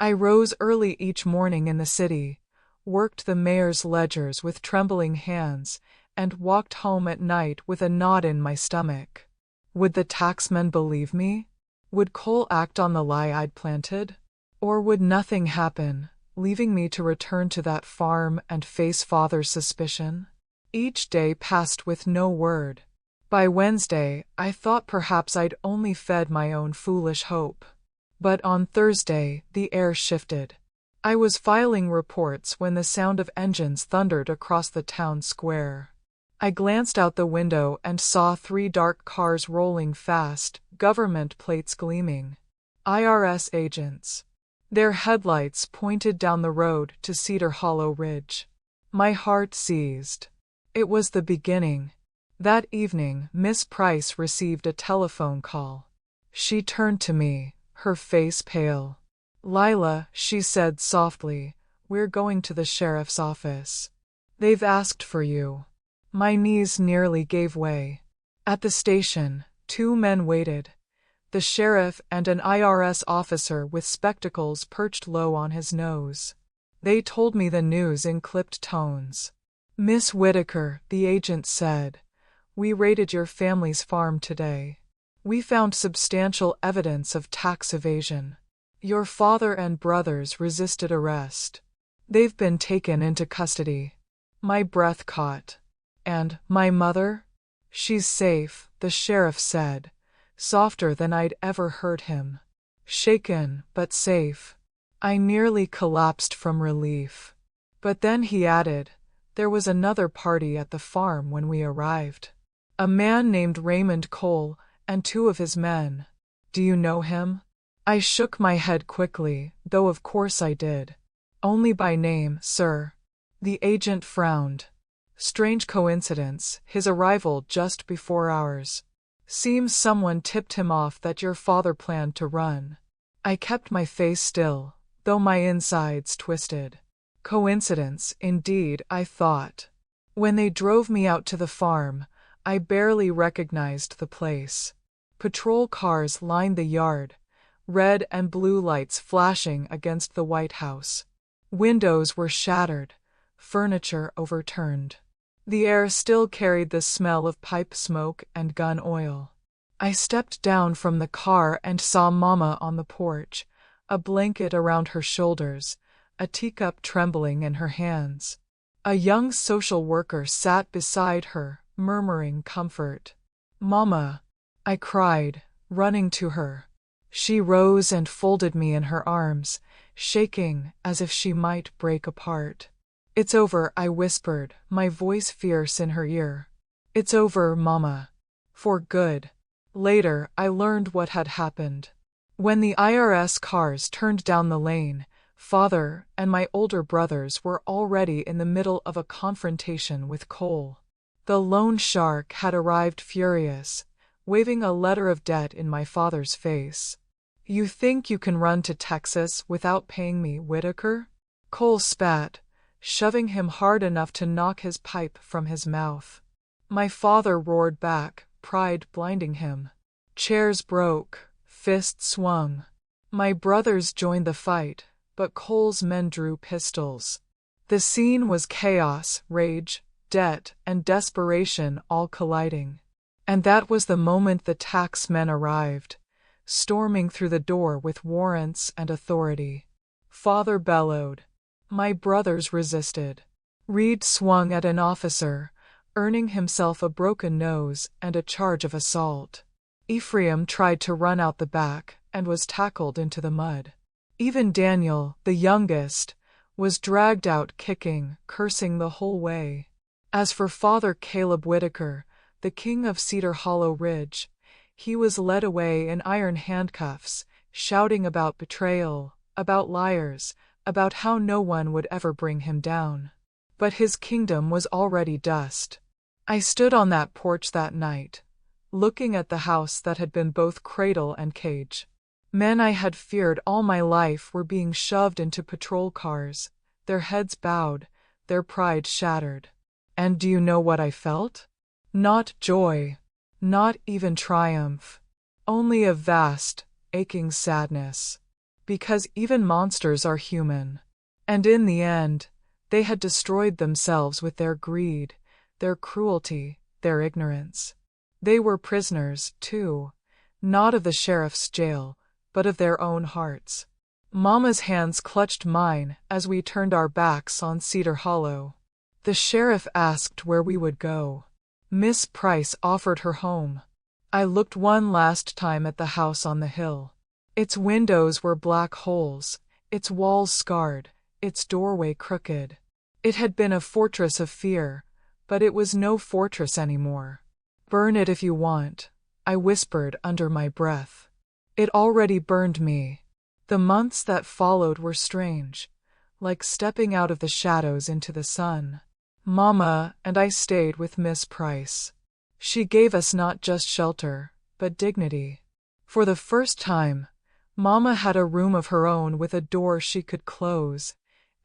I rose early each morning in the city, worked the mayor's ledgers with trembling hands, and walked home at night with a knot in my stomach. Would the taxmen believe me? Would Cole act on the lie I'd planted? Or would nothing happen, leaving me to return to that farm and face father's suspicion? Each day passed with no word. By Wednesday, I thought perhaps I'd only fed my own foolish hope. But on Thursday, the air shifted. I was filing reports when the sound of engines thundered across the town square. I glanced out the window and saw 3 dark cars rolling fast, government plates gleaming. IRS agents. Their headlights pointed down the road to Cedar Hollow Ridge. My heart seized. It was the beginning. That evening, Miss Price received a telephone call. She turned to me, her face pale. "Lila," she said softly, "we're going to the sheriff's office. They've asked for you." My knees nearly gave way. At the station, 2 men waited. The sheriff and an IRS officer with spectacles perched low on his nose. They told me the news in clipped tones. "Miss Whitaker," the agent said, "we raided your family's farm today. We found substantial evidence of tax evasion. Your father and brothers resisted arrest. They've been taken into custody." My breath caught. "And my mother?" "She's safe," the sheriff said, softer than I'd ever heard him. "Shaken, but safe." I nearly collapsed from relief. But then he added, There was another party at the farm when we arrived. A man named Raymond Cole and 2 of his men. Do you know him? I shook my head quickly, though of course I did. Only by name, sir. The agent frowned. Strange coincidence, his arrival just before ours. Seems someone tipped him off that your father planned to run. I kept my face still, though my insides twisted. Coincidence, indeed, I thought. When they drove me out to the farm, I barely recognized the place. Patrol cars lined the yard, red and blue lights flashing against the White House. Windows were shattered, furniture overturned. The air still carried the smell of pipe smoke and gun oil. I stepped down from the car and saw Mama on the porch, a blanket around her shoulders, a teacup trembling in her hands. A young social worker sat beside her, murmuring comfort. "Mama," I cried, running to her. She rose and folded me in her arms, shaking as if she might break apart. "It's over," I whispered, my voice fierce in her ear. "It's over, Mama. For good." Later, I learned what had happened. When the IRS cars turned down the lane, Father and my older brothers were already in the middle of a confrontation with Cole. The loan shark had arrived furious, waving a letter of debt in my father's face. "You think you can run to Texas without paying me, Whitaker?" Cole spat, shoving him hard enough to knock his pipe from his mouth. My father roared back, pride blinding him. Chairs broke, fists swung. My brothers joined the fight, but Cole's men drew pistols. The scene was chaos, rage, debt, and desperation all colliding. And that was the moment the tax men arrived, storming through the door with warrants and authority. Father bellowed. My brothers resisted. Reed swung at an officer, earning himself a broken nose and a charge of assault. Ephraim tried to run out the back and was tackled into the mud. Even Daniel, the youngest, was dragged out kicking, cursing the whole way. As for Father Caleb Whitaker, the king of Cedar Hollow Ridge, he was led away in iron handcuffs, shouting about betrayal, about liars, about how no one would ever bring him down. But his kingdom was already dust. I stood on that porch that night, looking at the house that had been both cradle and cage. Men I had feared all my life were being shoved into patrol cars, their heads bowed, their pride shattered. And do you know what I felt? Not joy, not even triumph, only a vast, aching sadness. Because even monsters are human. And in the end, they had destroyed themselves with their greed, their cruelty, their ignorance. They were prisoners, too, not of the sheriff's jail, but of their own hearts. Mama's hands clutched mine as we turned our backs on Cedar Hollow. The sheriff asked where we would go. Miss Price offered her home. I looked one last time at the house on the hill. Its windows were black holes, its walls scarred, its doorway crooked. It had been a fortress of fear, but it was no fortress anymore. "Burn it if you want," I whispered under my breath. It already burned me. The months that followed were strange, like stepping out of the shadows into the sun. Mama and I stayed with Miss Price. She gave us not just shelter, but dignity. For the first time, Mama had a room of her own with a door she could close,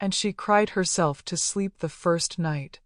and she cried herself to sleep the first night,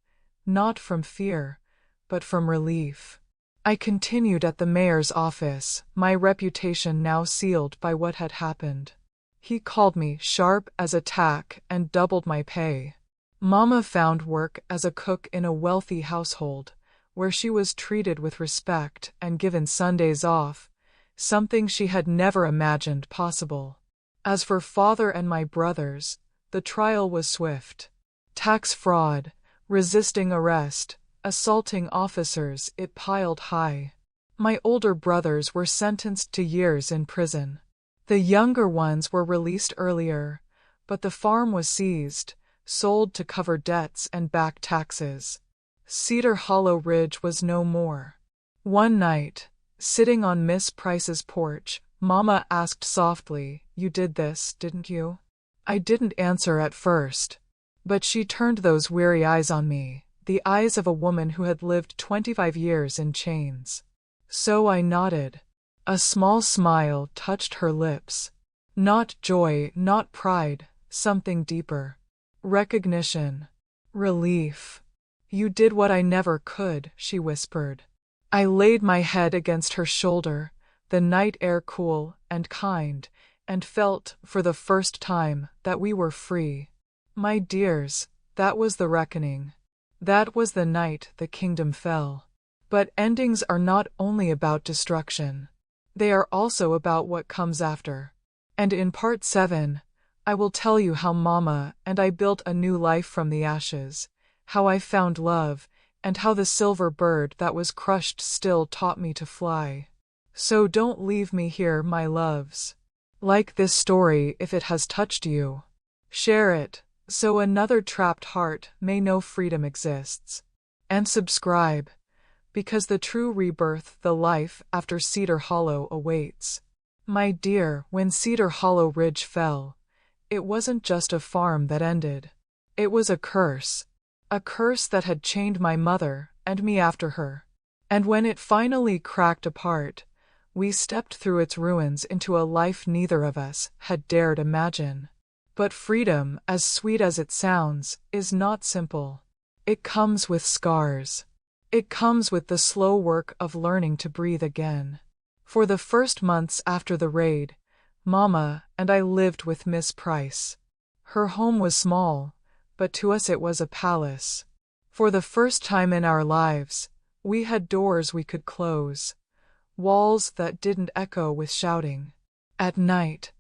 not from fear, but from relief. I continued at the mayor's office, my reputation now sealed by what had happened. He called me sharp as a tack and doubled my pay. Mama found work as a cook in a wealthy household, where she was treated with respect and given Sundays off, something she had never imagined possible. As for Father and my brothers, the trial was swift. Tax fraud, resisting arrest, assaulting officers, it piled high. My older brothers were sentenced to years in prison. The younger ones were released earlier, but the farm was seized, sold to cover debts and back taxes. Cedar Hollow Ridge was no more. One night, sitting on Miss Price's porch, Mama asked softly, "You did this, didn't you?" I didn't answer at first, but she turned those weary eyes on me, the eyes of a woman who had lived 25 years in chains. So I nodded. A small smile touched her lips. Not joy, not pride, something deeper. Recognition. Relief. "You did what I never could," she whispered. I laid my head against her shoulder, the night air cool and kind, and felt, for the first time, that we were free. My dears, that was the reckoning. That was the night the kingdom fell. But endings are not only about destruction. They are also about what comes after. And in part 7, I will tell you how Mama and I built a new life from the ashes, how I found love, and how the silver bird that was crushed still taught me to fly. So don't leave me here, my loves. Like this story if it has touched you. Share it, so another trapped heart may know freedom exists. And subscribe, because the true rebirth, the life after Cedar Hollow, awaits. My dear, when Cedar Hollow Ridge fell, it wasn't just a farm that ended. It was a curse. A curse that had chained my mother and me after her. And when it finally cracked apart, we stepped through its ruins into a life neither of us had dared imagine. But freedom, as sweet as it sounds, is not simple. It comes with scars. It comes with the slow work of learning to breathe again. For the first months after the raid, Mama and I lived with Miss Price. Her home was small, but to us it was a palace. For the first time in our lives, we had doors we could close, walls that didn't echo with shouting. At night,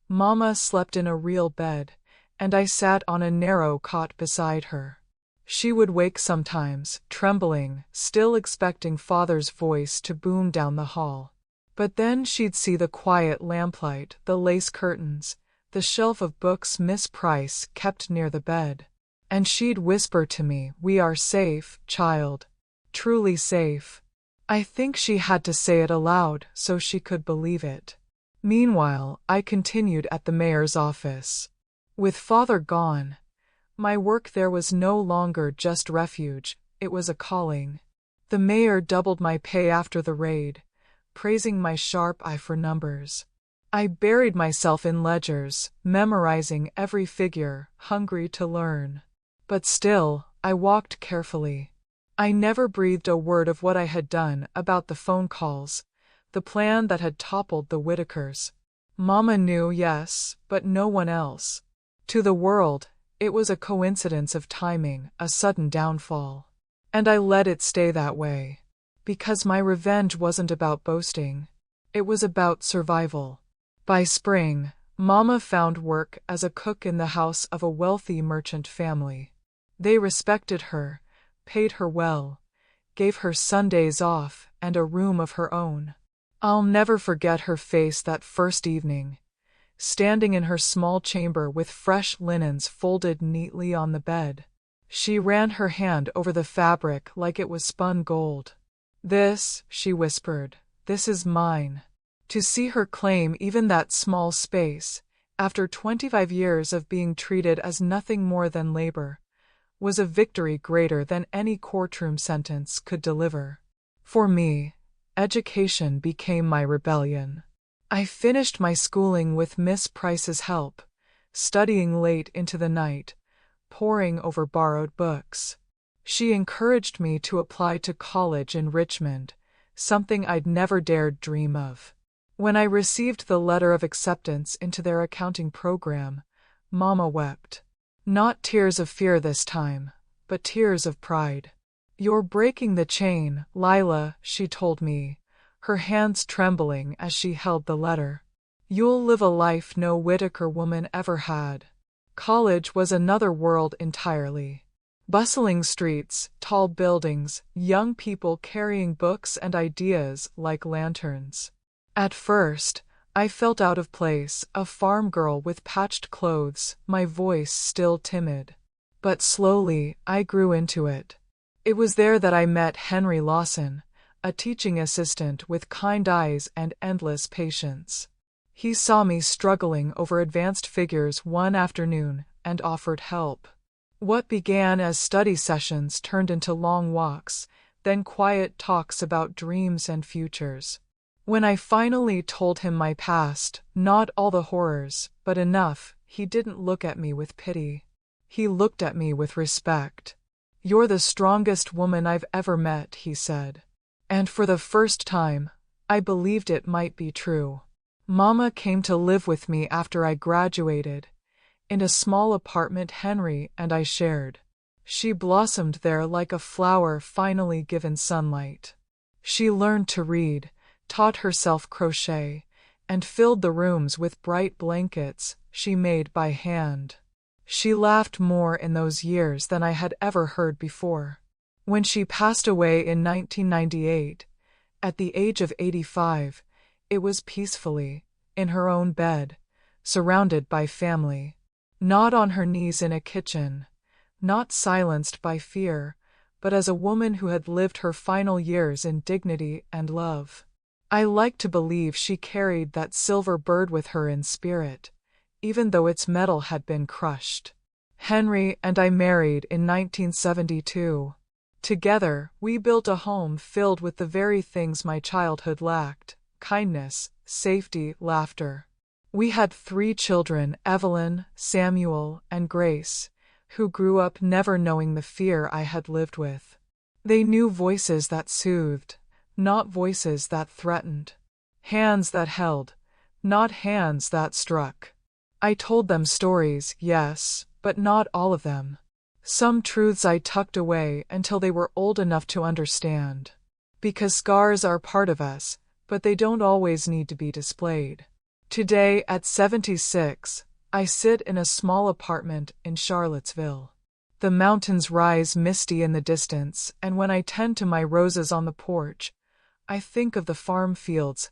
Mama slept in a real bed, and I sat on a narrow cot beside her. She would wake sometimes, trembling, still expecting Father's voice to boom down the hall. But then she'd see the quiet lamplight, the lace curtains, the shelf of books Miss Price kept near the bed. And she'd whisper to me, "We are safe, child. Truly safe." I think she had to say it aloud so she could believe it. Meanwhile, I continued at the mayor's office. With Father gone, my work there was no longer just refuge, it was a calling. The mayor doubled my pay after the raid, praising my sharp eye for numbers. I buried myself in ledgers, memorizing every figure, hungry to learn. But still, I walked carefully. I never breathed a word of what I had done, about the phone calls, the plan that had toppled the Whitakers. Mama knew, yes, but no one else. To the world, it was a coincidence of timing, a sudden downfall. And I let it stay that way. Because my revenge wasn't about boasting. It was about survival. By spring, Mama found work as a cook in the house of a wealthy merchant family. They respected her, paid her well, gave her Sundays off and a room of her own. I'll never forget her face that first evening, standing in her small chamber with fresh linens folded neatly on the bed. She ran her hand over the fabric like it was spun gold. "This," she whispered, "this is mine." To see her claim even that small space, after 25 years of being treated as nothing more than labor, was a victory greater than any courtroom sentence could deliver. For me, education became my rebellion. I finished my schooling with Miss Price's help, studying late into the night, poring over borrowed books. She encouraged me to apply to college in Richmond, something I'd never dared dream of. When I received the letter of acceptance into their accounting program, Mama wept. Not tears of fear this time, but tears of pride. "You're breaking the chain, Lila," she told me, her hands trembling as she held the letter. "You'll live a life no Whitaker woman ever had." College was another world entirely. Bustling streets, tall buildings, young people carrying books and ideas like lanterns. At first, I felt out of place, a farm girl with patched clothes, my voice still timid. But slowly, I grew into it. It was there that I met Henry Lawson, a teaching assistant with kind eyes and endless patience. He saw me struggling over advanced figures one afternoon and offered help. What began as study sessions turned into long walks, then quiet talks about dreams and futures. When I finally told him my past, not all the horrors, but enough, he didn't look at me with pity. He looked at me with respect. "You're the strongest woman I've ever met," he said. And for the first time, I believed it might be true. Mama came to live with me after I graduated, in a small apartment Henry and I shared. She blossomed there like a flower finally given sunlight. She learned to read, taught herself crochet, and filled the rooms with bright blankets she made by hand. She laughed more in those years than I had ever heard before. When she passed away in 1998, at the age of 85, it was peacefully, in her own bed, surrounded by family. Not on her knees in a kitchen, not silenced by fear, but as a woman who had lived her final years in dignity and love. I like to believe she carried that silver bird with her in spirit, even though its metal had been crushed. Henry and I married in 1972. Together, we built a home filled with the very things my childhood lacked: kindness, safety, laughter. We had 3 children, Evelyn, Samuel, and Grace, who grew up never knowing the fear I had lived with. They knew voices that soothed, not voices that threatened. Hands that held, not hands that struck. I told them stories, yes, but not all of them. Some truths I tucked away until they were old enough to understand. Because scars are part of us, but they don't always need to be displayed. Today, at 76, I sit in a small apartment in Charlottesville. The mountains rise misty in the distance, and when I tend to my roses on the porch, I think of the farm fields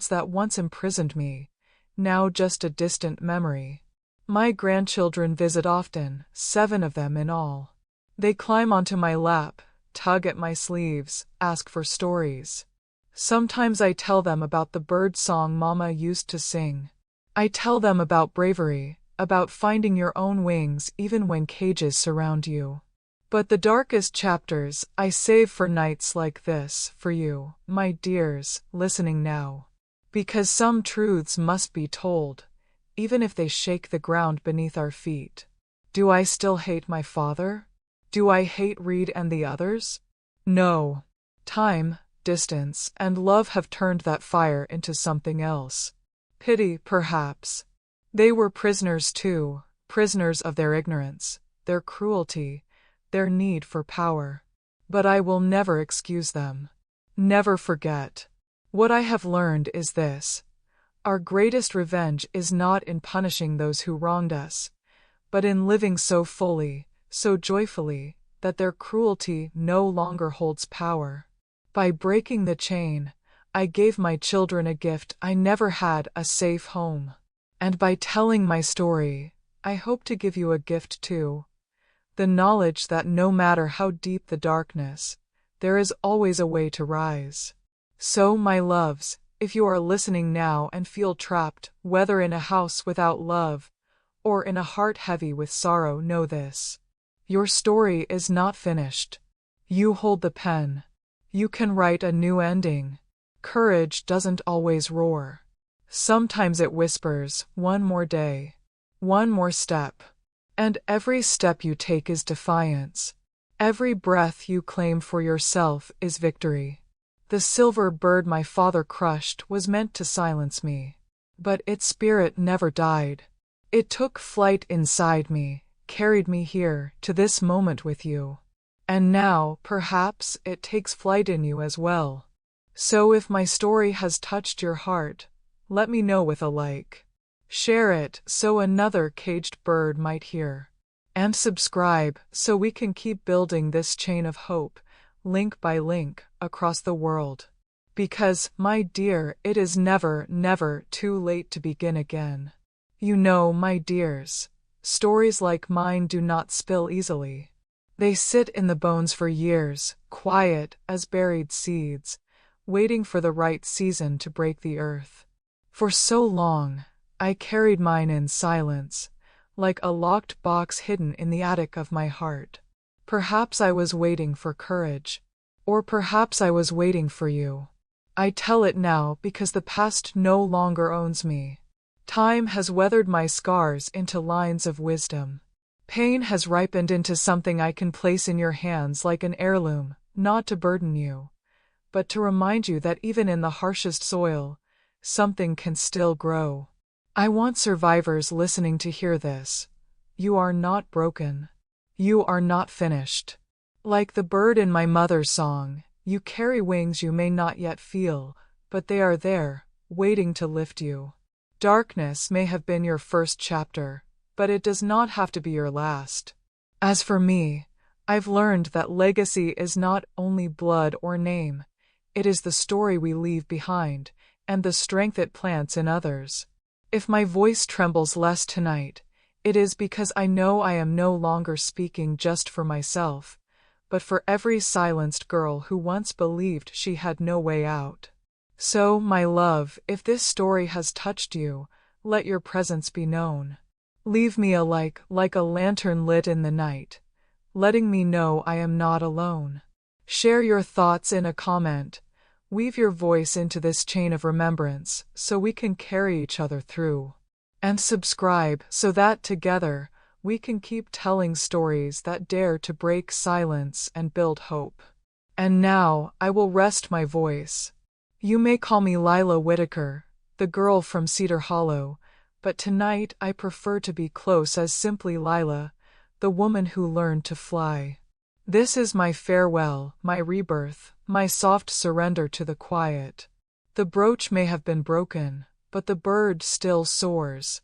that once imprisoned me, now just a distant memory. My grandchildren visit often, 7 of them in all. They climb onto my lap, tug at my sleeves, ask for stories. Sometimes I tell them about the bird song Mama used to sing. I tell them about bravery, about finding your own wings even when cages surround you. But the darkest chapters I save for nights like this, for you, my dears, listening now. Because some truths must be told, even if they shake the ground beneath our feet. Do I still hate my father? Do I hate Reed and the others? No. Time, distance, and love have turned that fire into something else. Pity, perhaps. They were prisoners too, prisoners of their ignorance, their cruelty, their need for power. But I will never excuse them. Never forget. What I have learned is this: our greatest revenge is not in punishing those who wronged us, but in living so fully, so joyfully, that their cruelty no longer holds power. By breaking the chain, I gave my children a gift I never had: a safe home. And by telling my story, I hope to give you a gift too: the knowledge that no matter how deep the darkness, there is always a way to rise. So, my loves, if you are listening now and feel trapped, whether in a house without love, or in a heart heavy with sorrow, know this: your story is not finished. You hold the pen. You can write a new ending. Courage doesn't always roar. Sometimes it whispers, one more day, one more step. And every step you take is defiance. Every breath you claim for yourself is victory. The silver bird my father crushed was meant to silence me. But its spirit never died. It took flight inside me, carried me here, to this moment with you. And now, perhaps, it takes flight in you as well. So if my story has touched your heart, let me know with a like. Share it so another caged bird might hear. And subscribe so we can keep building this chain of hope, link by link, across the world. Because, my dear, it is never, never too late to begin again. You know, my dears, Stories like mine do not spill easily. They sit in the bones for years, quiet as buried seeds, waiting for the right season to break the earth. For so long, I carried mine in silence, like a locked box hidden in the attic of my heart. Perhaps I was waiting for courage, or perhaps I was waiting for you. I tell it now because the past no longer owns me. Time has weathered my scars into lines of wisdom. Pain has ripened into something I can place in your hands like an heirloom, not to burden you, but to remind you that even in the harshest soil, something can still grow. I want survivors listening to hear this. You are not broken. You are not finished. Like the bird in my mother's song, you carry wings you may not yet feel, but they are there, waiting to lift you. Darkness may have been your first chapter, but it does not have to be your last. As for me, I've learned that legacy is not only blood or name, it is the story we leave behind, and the strength it plants in others. If my voice trembles less tonight, it is because I know I am no longer speaking just for myself, but for every silenced girl who once believed she had no way out. So, my love, if this story has touched you, let your presence be known. Leave me like a lantern lit in the night, letting me know I am not alone. Share your thoughts in a comment. Weave your voice into this chain of remembrance so we can carry each other through. And subscribe so that together we can keep telling stories that dare to break silence and build hope. And now I will rest my voice. You may call me Lila Whitaker, the girl from Cedar Hollow, but tonight I prefer to be close as simply Lila, the woman who learned to fly. This is my farewell, my rebirth, my soft surrender to the quiet. The brooch may have been broken, but the bird still soars,